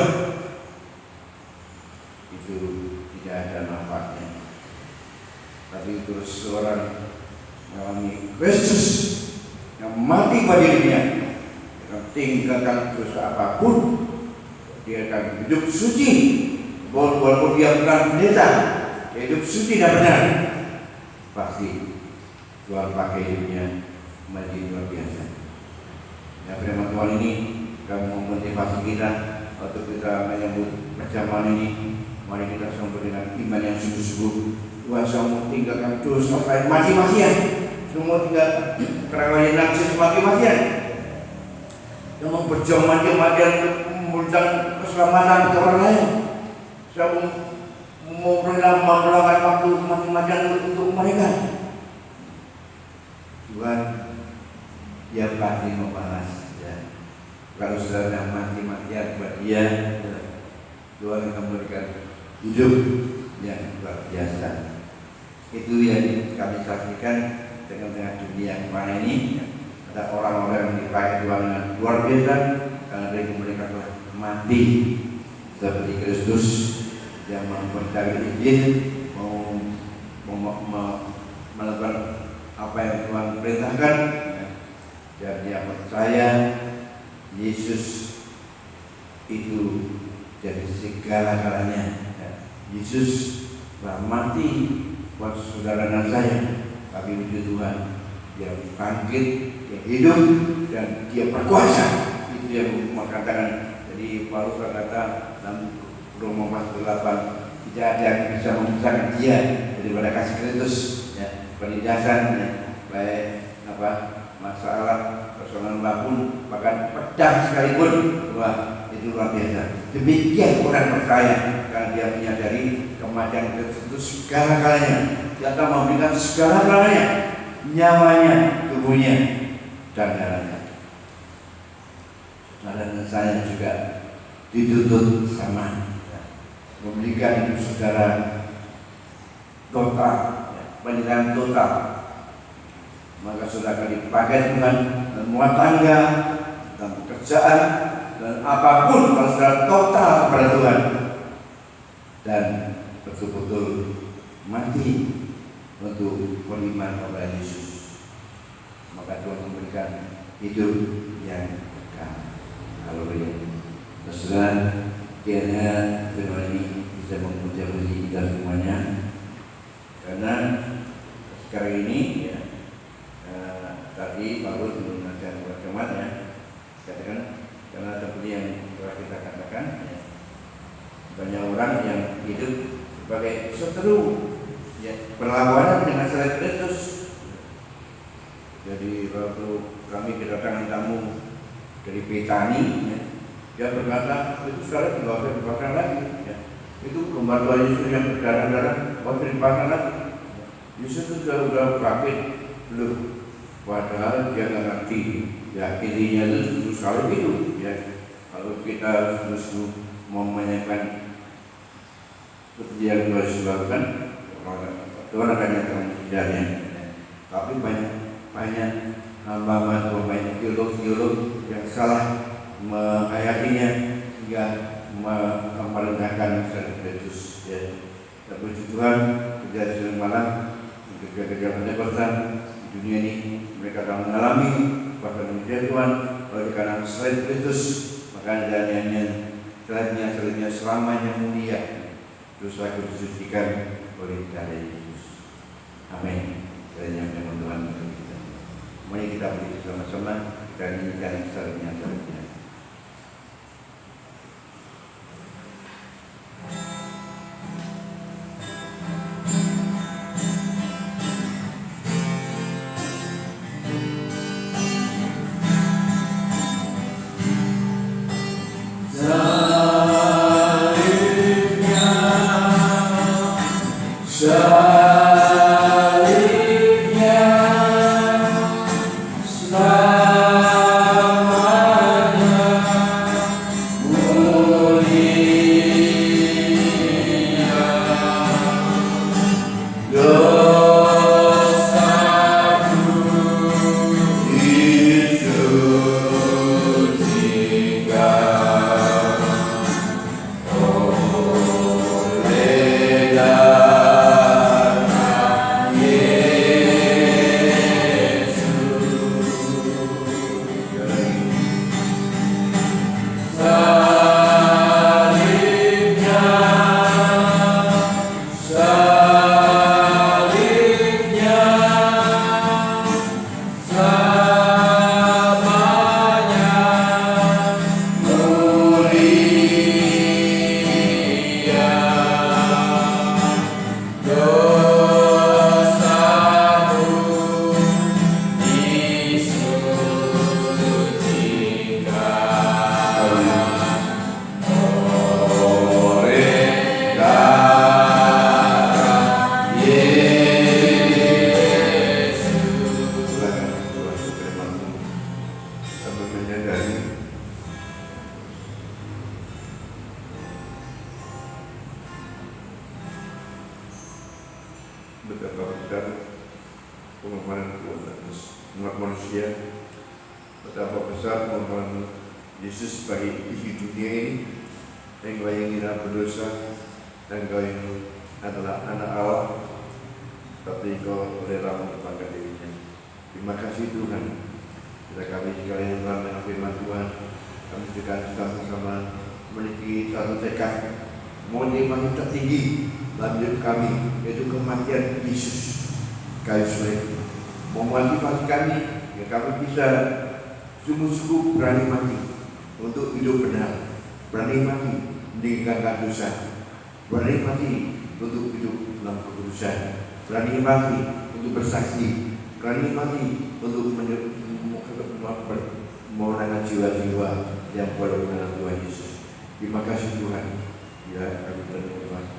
Itu tidak ada manfaatnya. Tapi terus seorang mengalami Kristus yang mati pada dirinya, dengan tinggalkan dosa apapun, dia akan hidup suci. Walaupun dia bukan pendeta, dia hidup suci dan benar. Pasti Tuhan pakai hidupnya menjadi luar biasa. Ya, firman Tuhan ini akan memotivasi kita untuk kita menyambut perjamuan ini. Mari kita sambut dengan iman yang sungguh-sungguh. Tuhan semua tinggalkan dosa sampai mati-matian. Semua tinggalkan kerangan nafsu mati-matian. Yang berjuang mati-matian untuk memberikan keselamatan ke orang lain. Saya mau meluangkan waktu mati-matian untuk mereka. Tuhan, dia pasti membalas. Ya. Kalau saudara mati-matian buat dia, Tuhan akan memberikan hidup yang luar biasa. Itu yang kami saksikan dengan dunia kemarin ini. Ada orang-orang yang dipakai Tuhan dengan luar biasa karena mereka telah mati seperti Kristus yang mempercayai Injil, mau melakukan apa yang Tuhan perintahkan, dan dia percaya Yesus itu jadi segala-galanya. Yesus telah mati buat saudara dan saya, tapi puji Tuhan, dia bangkit, dia hidup, dan dia berkuasa. Itu yang mengatakan. Jadi Paulus berkata dalam Roma 8, tidak ada yang bisa memisahkan dia daripada kasih Kristus. Ya, penindasan, ya, baik masalah persoalan apapun, bahkan pedang sekalipun, wah itu luar biasa. Demikian orang percaya karena dia menyadari kematian Kristus itu segala-galanya. Dia akan memberikan segala-galanya, nyawanya, tubuhnya, dan darahnya. Dan saya juga dituntut sama memberikan hidup saudara total, penyerahan total. Maka saudara dipakai Tuhan dan rumah tangga dan pekerjaan dan apapun, kalau saudara total kepada Tuhan dan betul-betul mati untuk beriman kepada Yesus, maka Tuhan memberikan hidup yang kekal. Haleluya. Saudara, kiranya firman ini bisa memotivasi kita semuanya, karena sekarang ini ya, tadi Paulus menggunakan kalimat ya, katakan karena seperti yang telah kita katakan ya, banyak orang yang hidup sebagai seteru ya, berlawanan dengan selain Kristus. Jadi waktu kami kedatangan tamu dari Betani ya, dia berkata itu sekarang tidak usah dipasang lagi ya. Itu kembar Tuhan Yesus yang berdarah-darah harus dipasang lagi. Yesus itu sudah bangkit belum? Padahal dia nggak ngerti ya, intinya itu justru sekali gitu ya. Kalau kita justru mau menanyakan seperti yang Tuhan lakukan, Tuhan akan nyatakan tidaknya ya. Tapi banyak hamba-hamba Tuhan, banyak teolog-teolog yang salah menghayatinya hingga merendahkan Kristus ya. Tapi Tuhan kejadian malam, kerja-kerja penyebaran di dunia ini mereka akan mengalami bahkan menjadi Tuhan oleh karena selain Kristus, maka selainnya selamanya mulia terus lagi disucikan oleh darah Yesus. Amin. Kiranya firman Tuhan untuk kita. Mari kita berdiri sama-sama dan nyanyikan selanjutnya. Selamanya betapa besar pengorbanan Tuhan atas umat manusia, betapa besar pengorbanan Yesus bagi isi dunia ini. Engkau yang tidak berdosa, Engkau yang adalah anak Allah, tapi Engkau rela mengorbankan dirinya. Terima kasih Tuhan. Bila kami sekalian telah mendengar firman Tuhan, kami juga sama-sama memiliki satu tekad motivasi tertinggi dalam hidup kami, yaitu kematian Yesus kayu salib. Memotivasi kami ya kami bisa sungguh-sungguh berani mati untuk hidup benar, berani mati meninggalkan dosa, berani mati untuk hidup dalam kekudusan, berani mati untuk bersaksi, berani mati untuk memenangkan jiwa-jiwa yang boleh mengenal Tuhan Yesus. Terima kasih Tuhan. Ya, kami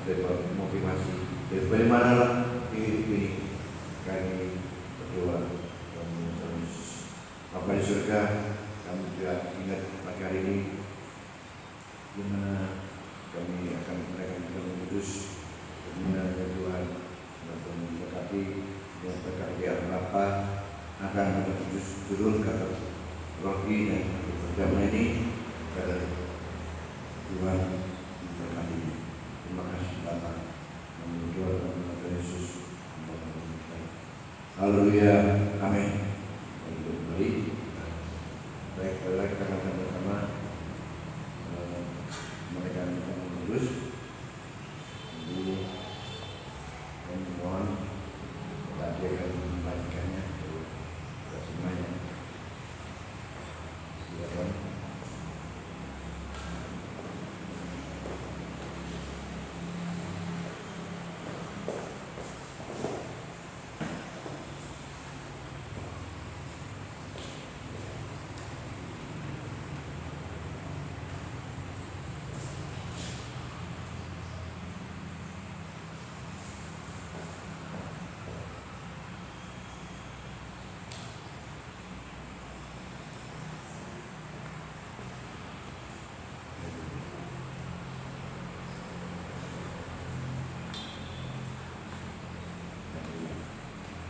termotivasi dari bagaimana hidup ini kami berdoa dalam nama Tuhan Yesus. Bapa di surga, kami juga ingat pagi hari ini di mana kami akan menaikkan Tuhan Kudus, di mana Tuhan memberkati yang berkati apa akan Tuhan Kudus turun ke atas roti dan bersama ini kata Tuhan memberkati. Terima kasih Bapa. Kami berdoa dalam nama Yesus. Haleluya. Amin. Kembali. Baik, kita akan bersama menaikkan Tuhan Kudus. Ibu dan mohon tadi akan membagikannya ke semuanya. Silakan.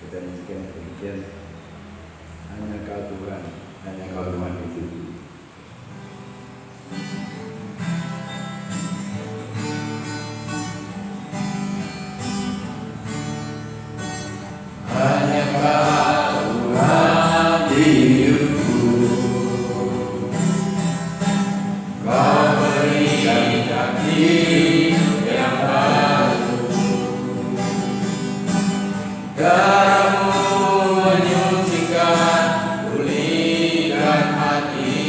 Kita demikian hanya Kau Tuhan, hanya Kau Tuhan itu. Hanya Kau Tuhan hidupku, Kau berikan hidup yang baru. Darahmu menyucikan, pulihkan hati.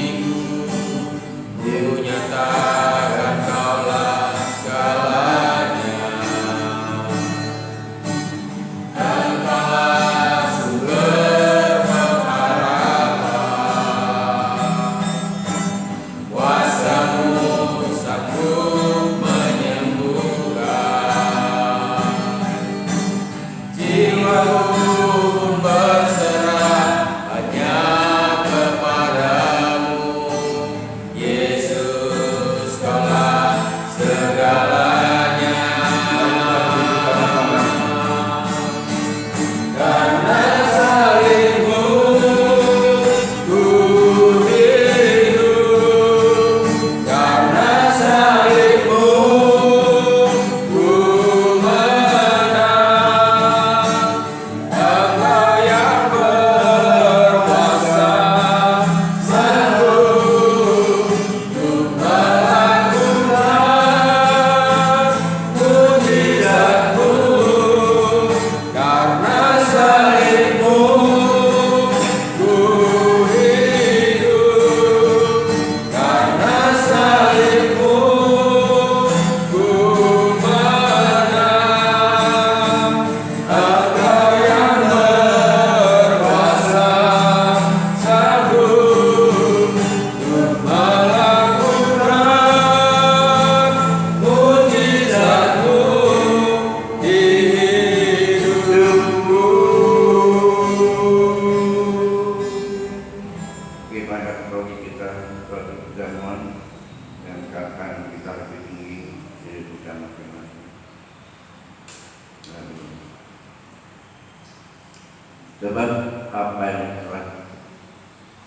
Sebab apa yang telah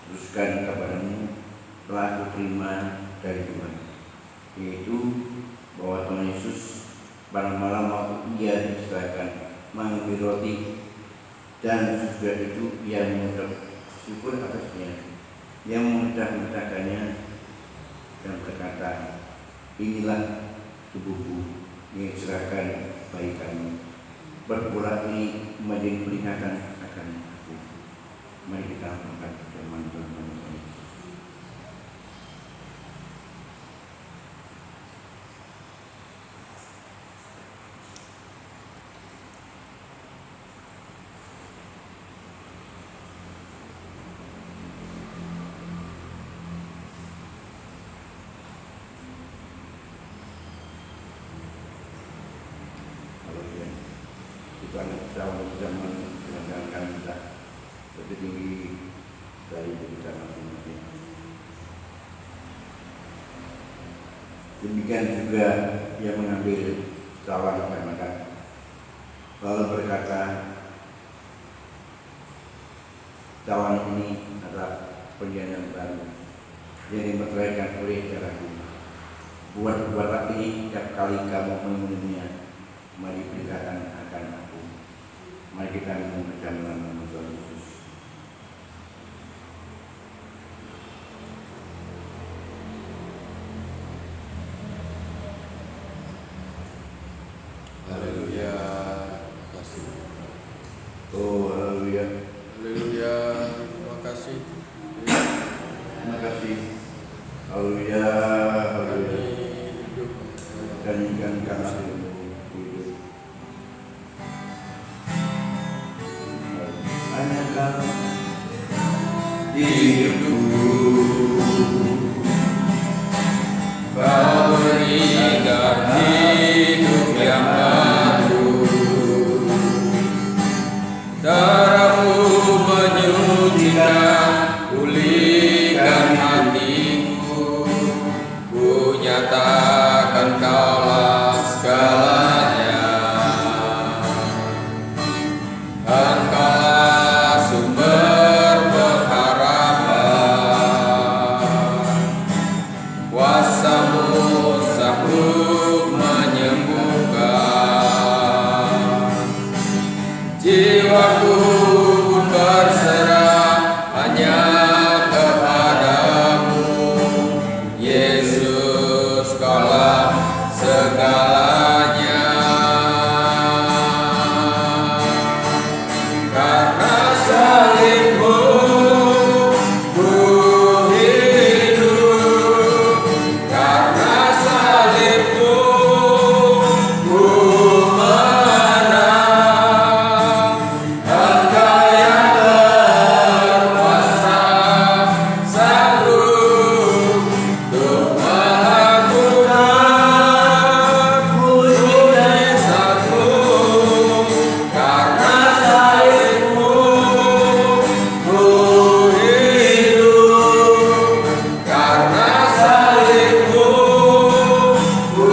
teruskan kepadamu telah aku terima dari Tuhan, yaitu bahwa Tuhan Yesus pada malam waktu ia diserahkan mengambil roti, dan sesudah itu ia mengucap syukur atasnya, ia memecah-mecahkannya dan berkata, inilah tubuhku yang diserahkan bagi kamu. Berbuat ini menjadi peringatan akan aku. Mari kita angkat firman Tuhan. Kita zaman menjalankan kita lebih tinggi dari kita masing-masing. Demikian juga ia mengambil cawan dan makan, lalu berkata, cawan ini adalah perjanjian baru yang dimeteraikan oleh darahku. Buat-buatlah ini setiap kali kamu meminumnya. Mari beritakan akan aku. Mari kita membaca nama Tuhan Yesus. Haleluya. Kasih. Oh, haleluya. Haleluya. Terima kasih. Terima kasih. Haleluya. Haleluya. Dan ikan kasih. Hidupku, Kau berikan hidup yang baru, darahmu menyucikan, pulihkan hatiku, ku nyatakan kaulah segalanya, Engkaulah sumber pengharapan, kuasa-Mu sanggup menyembuhkan, jiwaku pun berserah hanya kepadamu, Yesus Kaulah segalanya. Karena salib-Mu ku hidup, karena salib-Mu ku menang. Engkau yang berkuasa sanggup untuk melakukan mujizat-Mu. Karena salib-Mu ku hidup, karena salib-Mu ku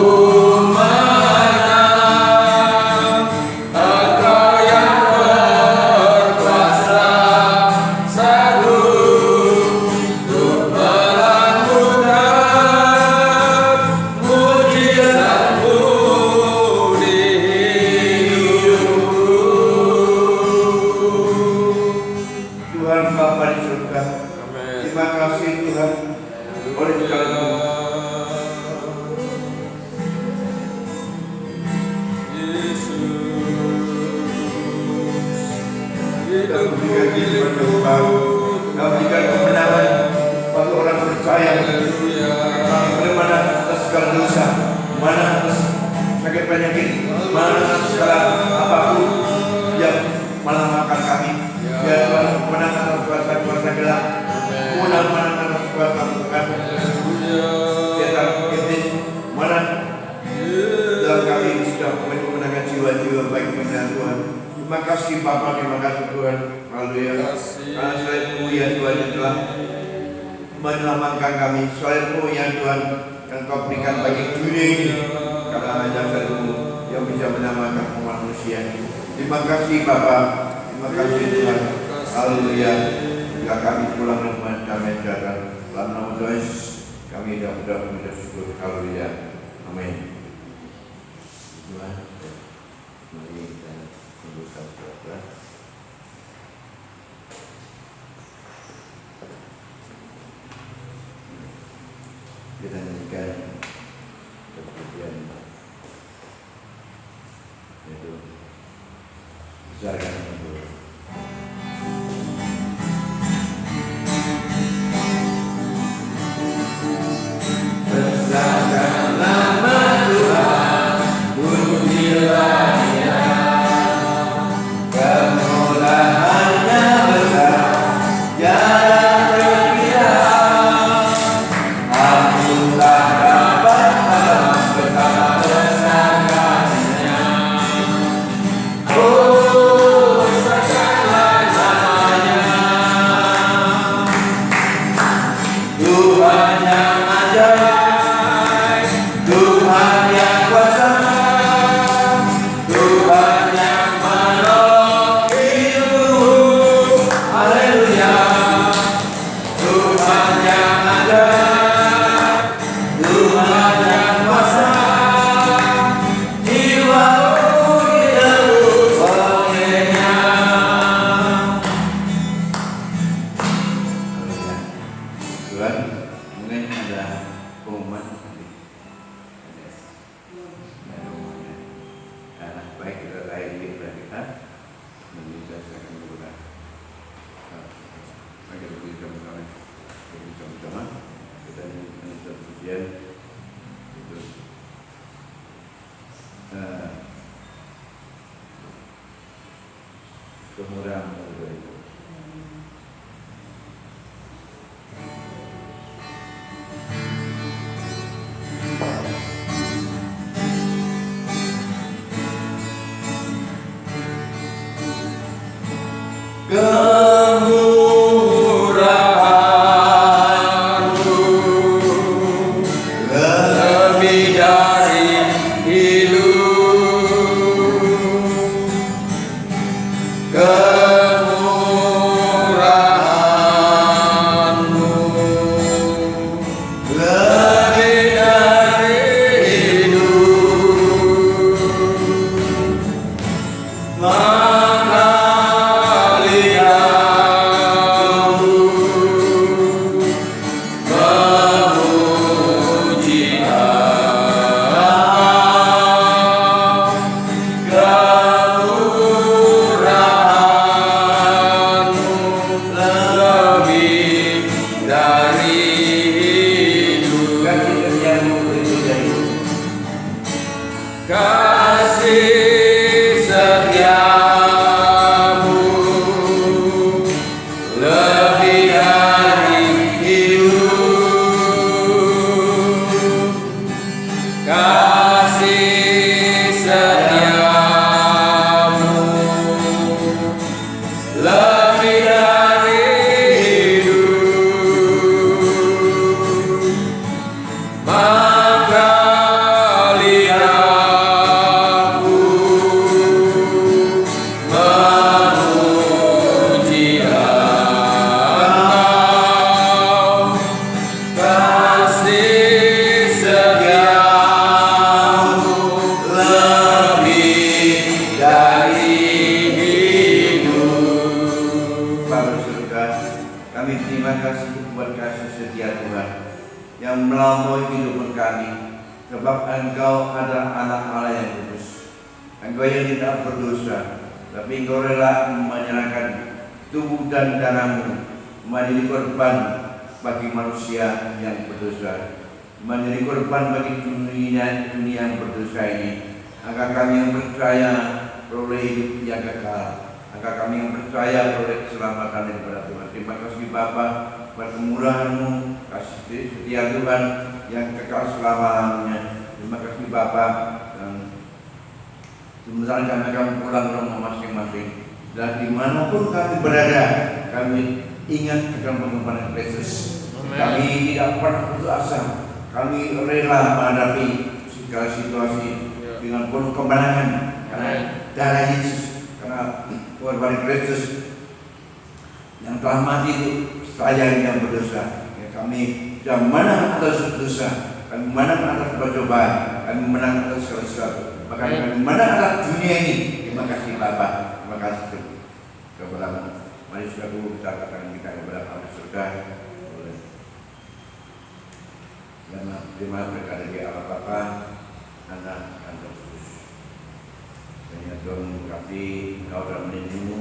menang. Engkau yang berkuasa sanggup untuk melakukan mujizat-Mu di hidupku. Tuhan Bapa di surga, Amin. terima kasih Tuhan oleh karena Kau berikan kehidupan yang baru, Kau berikan kebenaran bagi orang percaya. Kami beribadah atas segala dosa, mana atas sakit penyakit, mana atas segala apapun yang melamakan kami. Ya Tuhan, menang atas kuasa-kuasa gelap, menang atas kuasa Tuhan. Setan iblis, mana dalam kami sudah memenangkan jiwa-jiwa baik benar Tuhan. Terima kasih Bapa, terima kasih Tuhan. Haleluya. Karena selain-Mu ya Tuhan yang telah menyelamatkan kami, selain-Mu ya Tuhan yang Kau berikan bagi dunia ini, karena hanya selain-Mu yang bisa menyelamatkan umat manusia. Terima kasih Bapa, terima Terima kasih Tuhan. Haleluya. Jika kami pulang dengan damai sejahtera, dalam nama Tuhan Yesus kami dapat mengucap syukur. Haleluya. Amin. Tuhan, mari kita tundukkan doa. Kita nyanyikan kemudian itu besarkan itu. Besarkan nama Tuhan, pujilah Dia. Kemurahannya besar, jarang terkira. Aku tak dapat dalam betapa besar kasih-Nya. Oh, besarkanlah namanya. Tuhan yang ajaib, Tuhan yang kuasa, Tuhan yang menolong hidupku. Haleluya. Tuhan yang ajaib, Tuhan yang kuasa, jiwaku ditebus oleh-Nya. Tuhan, mungkin ada pengumuman baik kita lain di kita menjelaskan kepada bagi lebih sama kita menuntut ujian itu kemurahan Allah itu. Kemurahan-Mu lebih dari hidup. Kemurahan-Mu lebih dari hidup. Maka lidahku memuji Allah. Kemurahan-Mu lebih dari hidup. Kasih setiamu lebih dari hidup. Kasih setiamu lebih dari hidup. Maka lidahku memuji Allah. Kasih setiamu lebih dari hidup. Bapak surga, kami terima kasih buat kasih setia Tuhan yang melampaui kehidupan kami, sebab Engkau adalah anak Allah yang kudus. Engkau yang tidak berdosa, tapi Engkau rela menyerahkan tubuh dan darah-Mu menjadi korban bagi manusia yang berdosa, menjadi korban bagi dunia yang berdosa ini. Agar kami yang percaya peroleh hidup yang kekal, agar kami yang percaya peroleh keselamatan daripada Tuhan. Terima kasih Bapa buat kemurahan-Mu, kasih setia Tuhan yang kekal selama-lamanya. Terima kasih Bapa. Dan sebentar kami akan pulang ke rumah masing-masing, dan dimanapun kami berada, kami ingat akan pengorbanan Kristus. Kami tidak pernah putus asa. Kami rela menghadapi segala situasi dengan penuh kemenangan karena darah Yesus, karena korban Kristus yang telah mati itu saya yang berdosa. Ya, kami sudah menang atas dosa, kami menang atas percobaan, kami menang atas segala sesuatu, bahkan kami menang atas dunia ini. Terima kasih Bapa, terima kasih kepada-Mu. Mari saudaraku kita katakan kita kepada Allah surga. Terima berkat dari Allah Bapa, Anak dan Roh Kudus. Dan ya Tuhan memberkati Engkau dalam melindungi-Mu,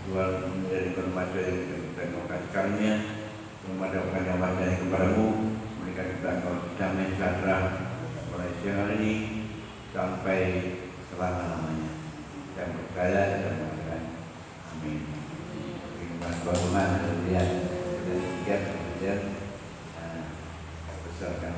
Tuhan menjadi remaja yang kita kasihkannya, memadamkan yang wajahnya kepada-Mu, memberikan kita Engkau damai sejahtera mulai siang hari ini sampai selama-lamanya. Yang percaya dan mengatakan amin. Firman Tuhan, haleluya. Dan kemudian besarkan